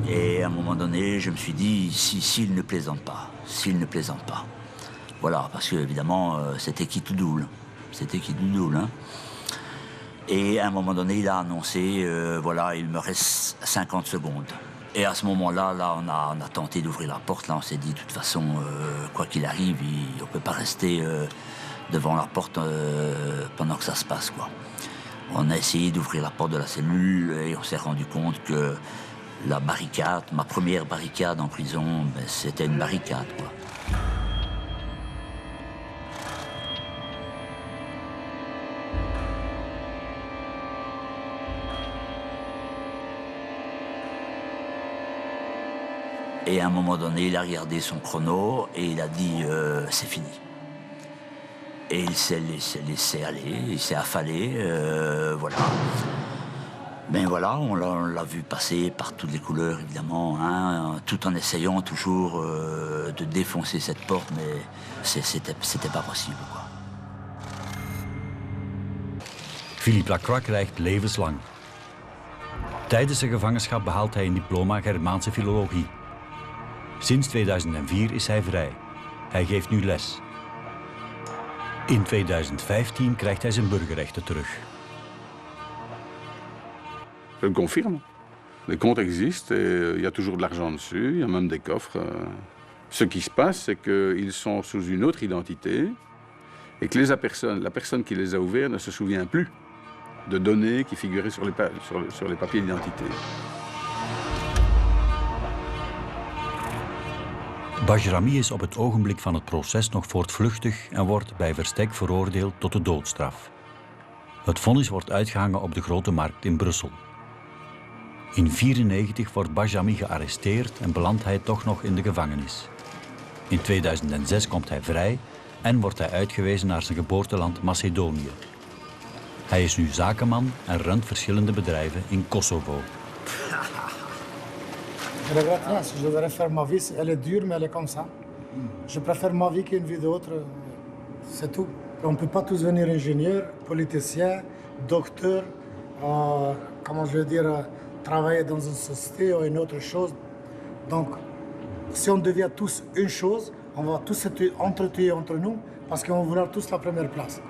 Et à un moment donné, je me suis dit, s'il ne plaisante pas, Voilà, parce que, évidemment, c'était qui tout double. Et à un moment donné, il a annoncé, voilà, il me reste 50 secondes. Et à ce moment-là, on a tenté d'ouvrir la porte. Là, on s'est dit, de toute façon, quoi qu'il arrive, on ne peut pas rester devant la porte pendant que ça se passe, quoi. On a essayé d'ouvrir la porte de la cellule et on s'est rendu compte que la barricade, ma première barricade en prison, c'était une barricade, quoi. Et à un moment donné, il a regardé son chrono et il a dit c'est fini. Et il s'est laissé aller, il s'est affalé, voilà. Ben voilà, on l'a vu passer par toutes les couleurs, évidemment, tout en essayant toujours de défoncer cette porte, mais c'était pas possible, quoi. Philippe Lacroix krijgt levenslang. Tijdens zijn gevangenschap behaalt hij een diploma Germaanse filologie. Sinds 2004 is hij vrij. Hij geeft nu les. In 2015 krijgt hij zijn burgerrechten terug. Je le confirme. Les comptes existent et il y a toujours de l'argent dessus, il y a même des coffres. Ce qui se passe, c'est qu'ils sont sous une autre identité et que la personne qui les a ouverts ne se souvient plus de données qui figuraient sur les papiers d'identité. Bajrami is op het ogenblik van het proces nog voortvluchtig en wordt bij verstek veroordeeld tot de doodstraf. Het vonnis wordt uitgehangen op de Grote Markt in Brussel. In 1994 wordt Bajrami gearresteerd en belandt hij toch nog in de gevangenis. In 2006 komt hij vrij en wordt hij uitgewezen naar zijn geboorteland Macedonië. Hij is nu zakenman en runt verschillende bedrijven in Kosovo. Je regrette rien. Si je devrais faire ma vie, elle est dure, mais elle est comme ça. Je préfère ma vie qu'une vie d'autre. C'est tout. On ne peut pas tous venir ingénieurs, politiciens, docteurs, comment je veux dire, travailler dans une société ou une autre chose. Donc, si on devient tous une chose, on va tous s'entretuer entre nous parce qu'on va vouloir tous la première place.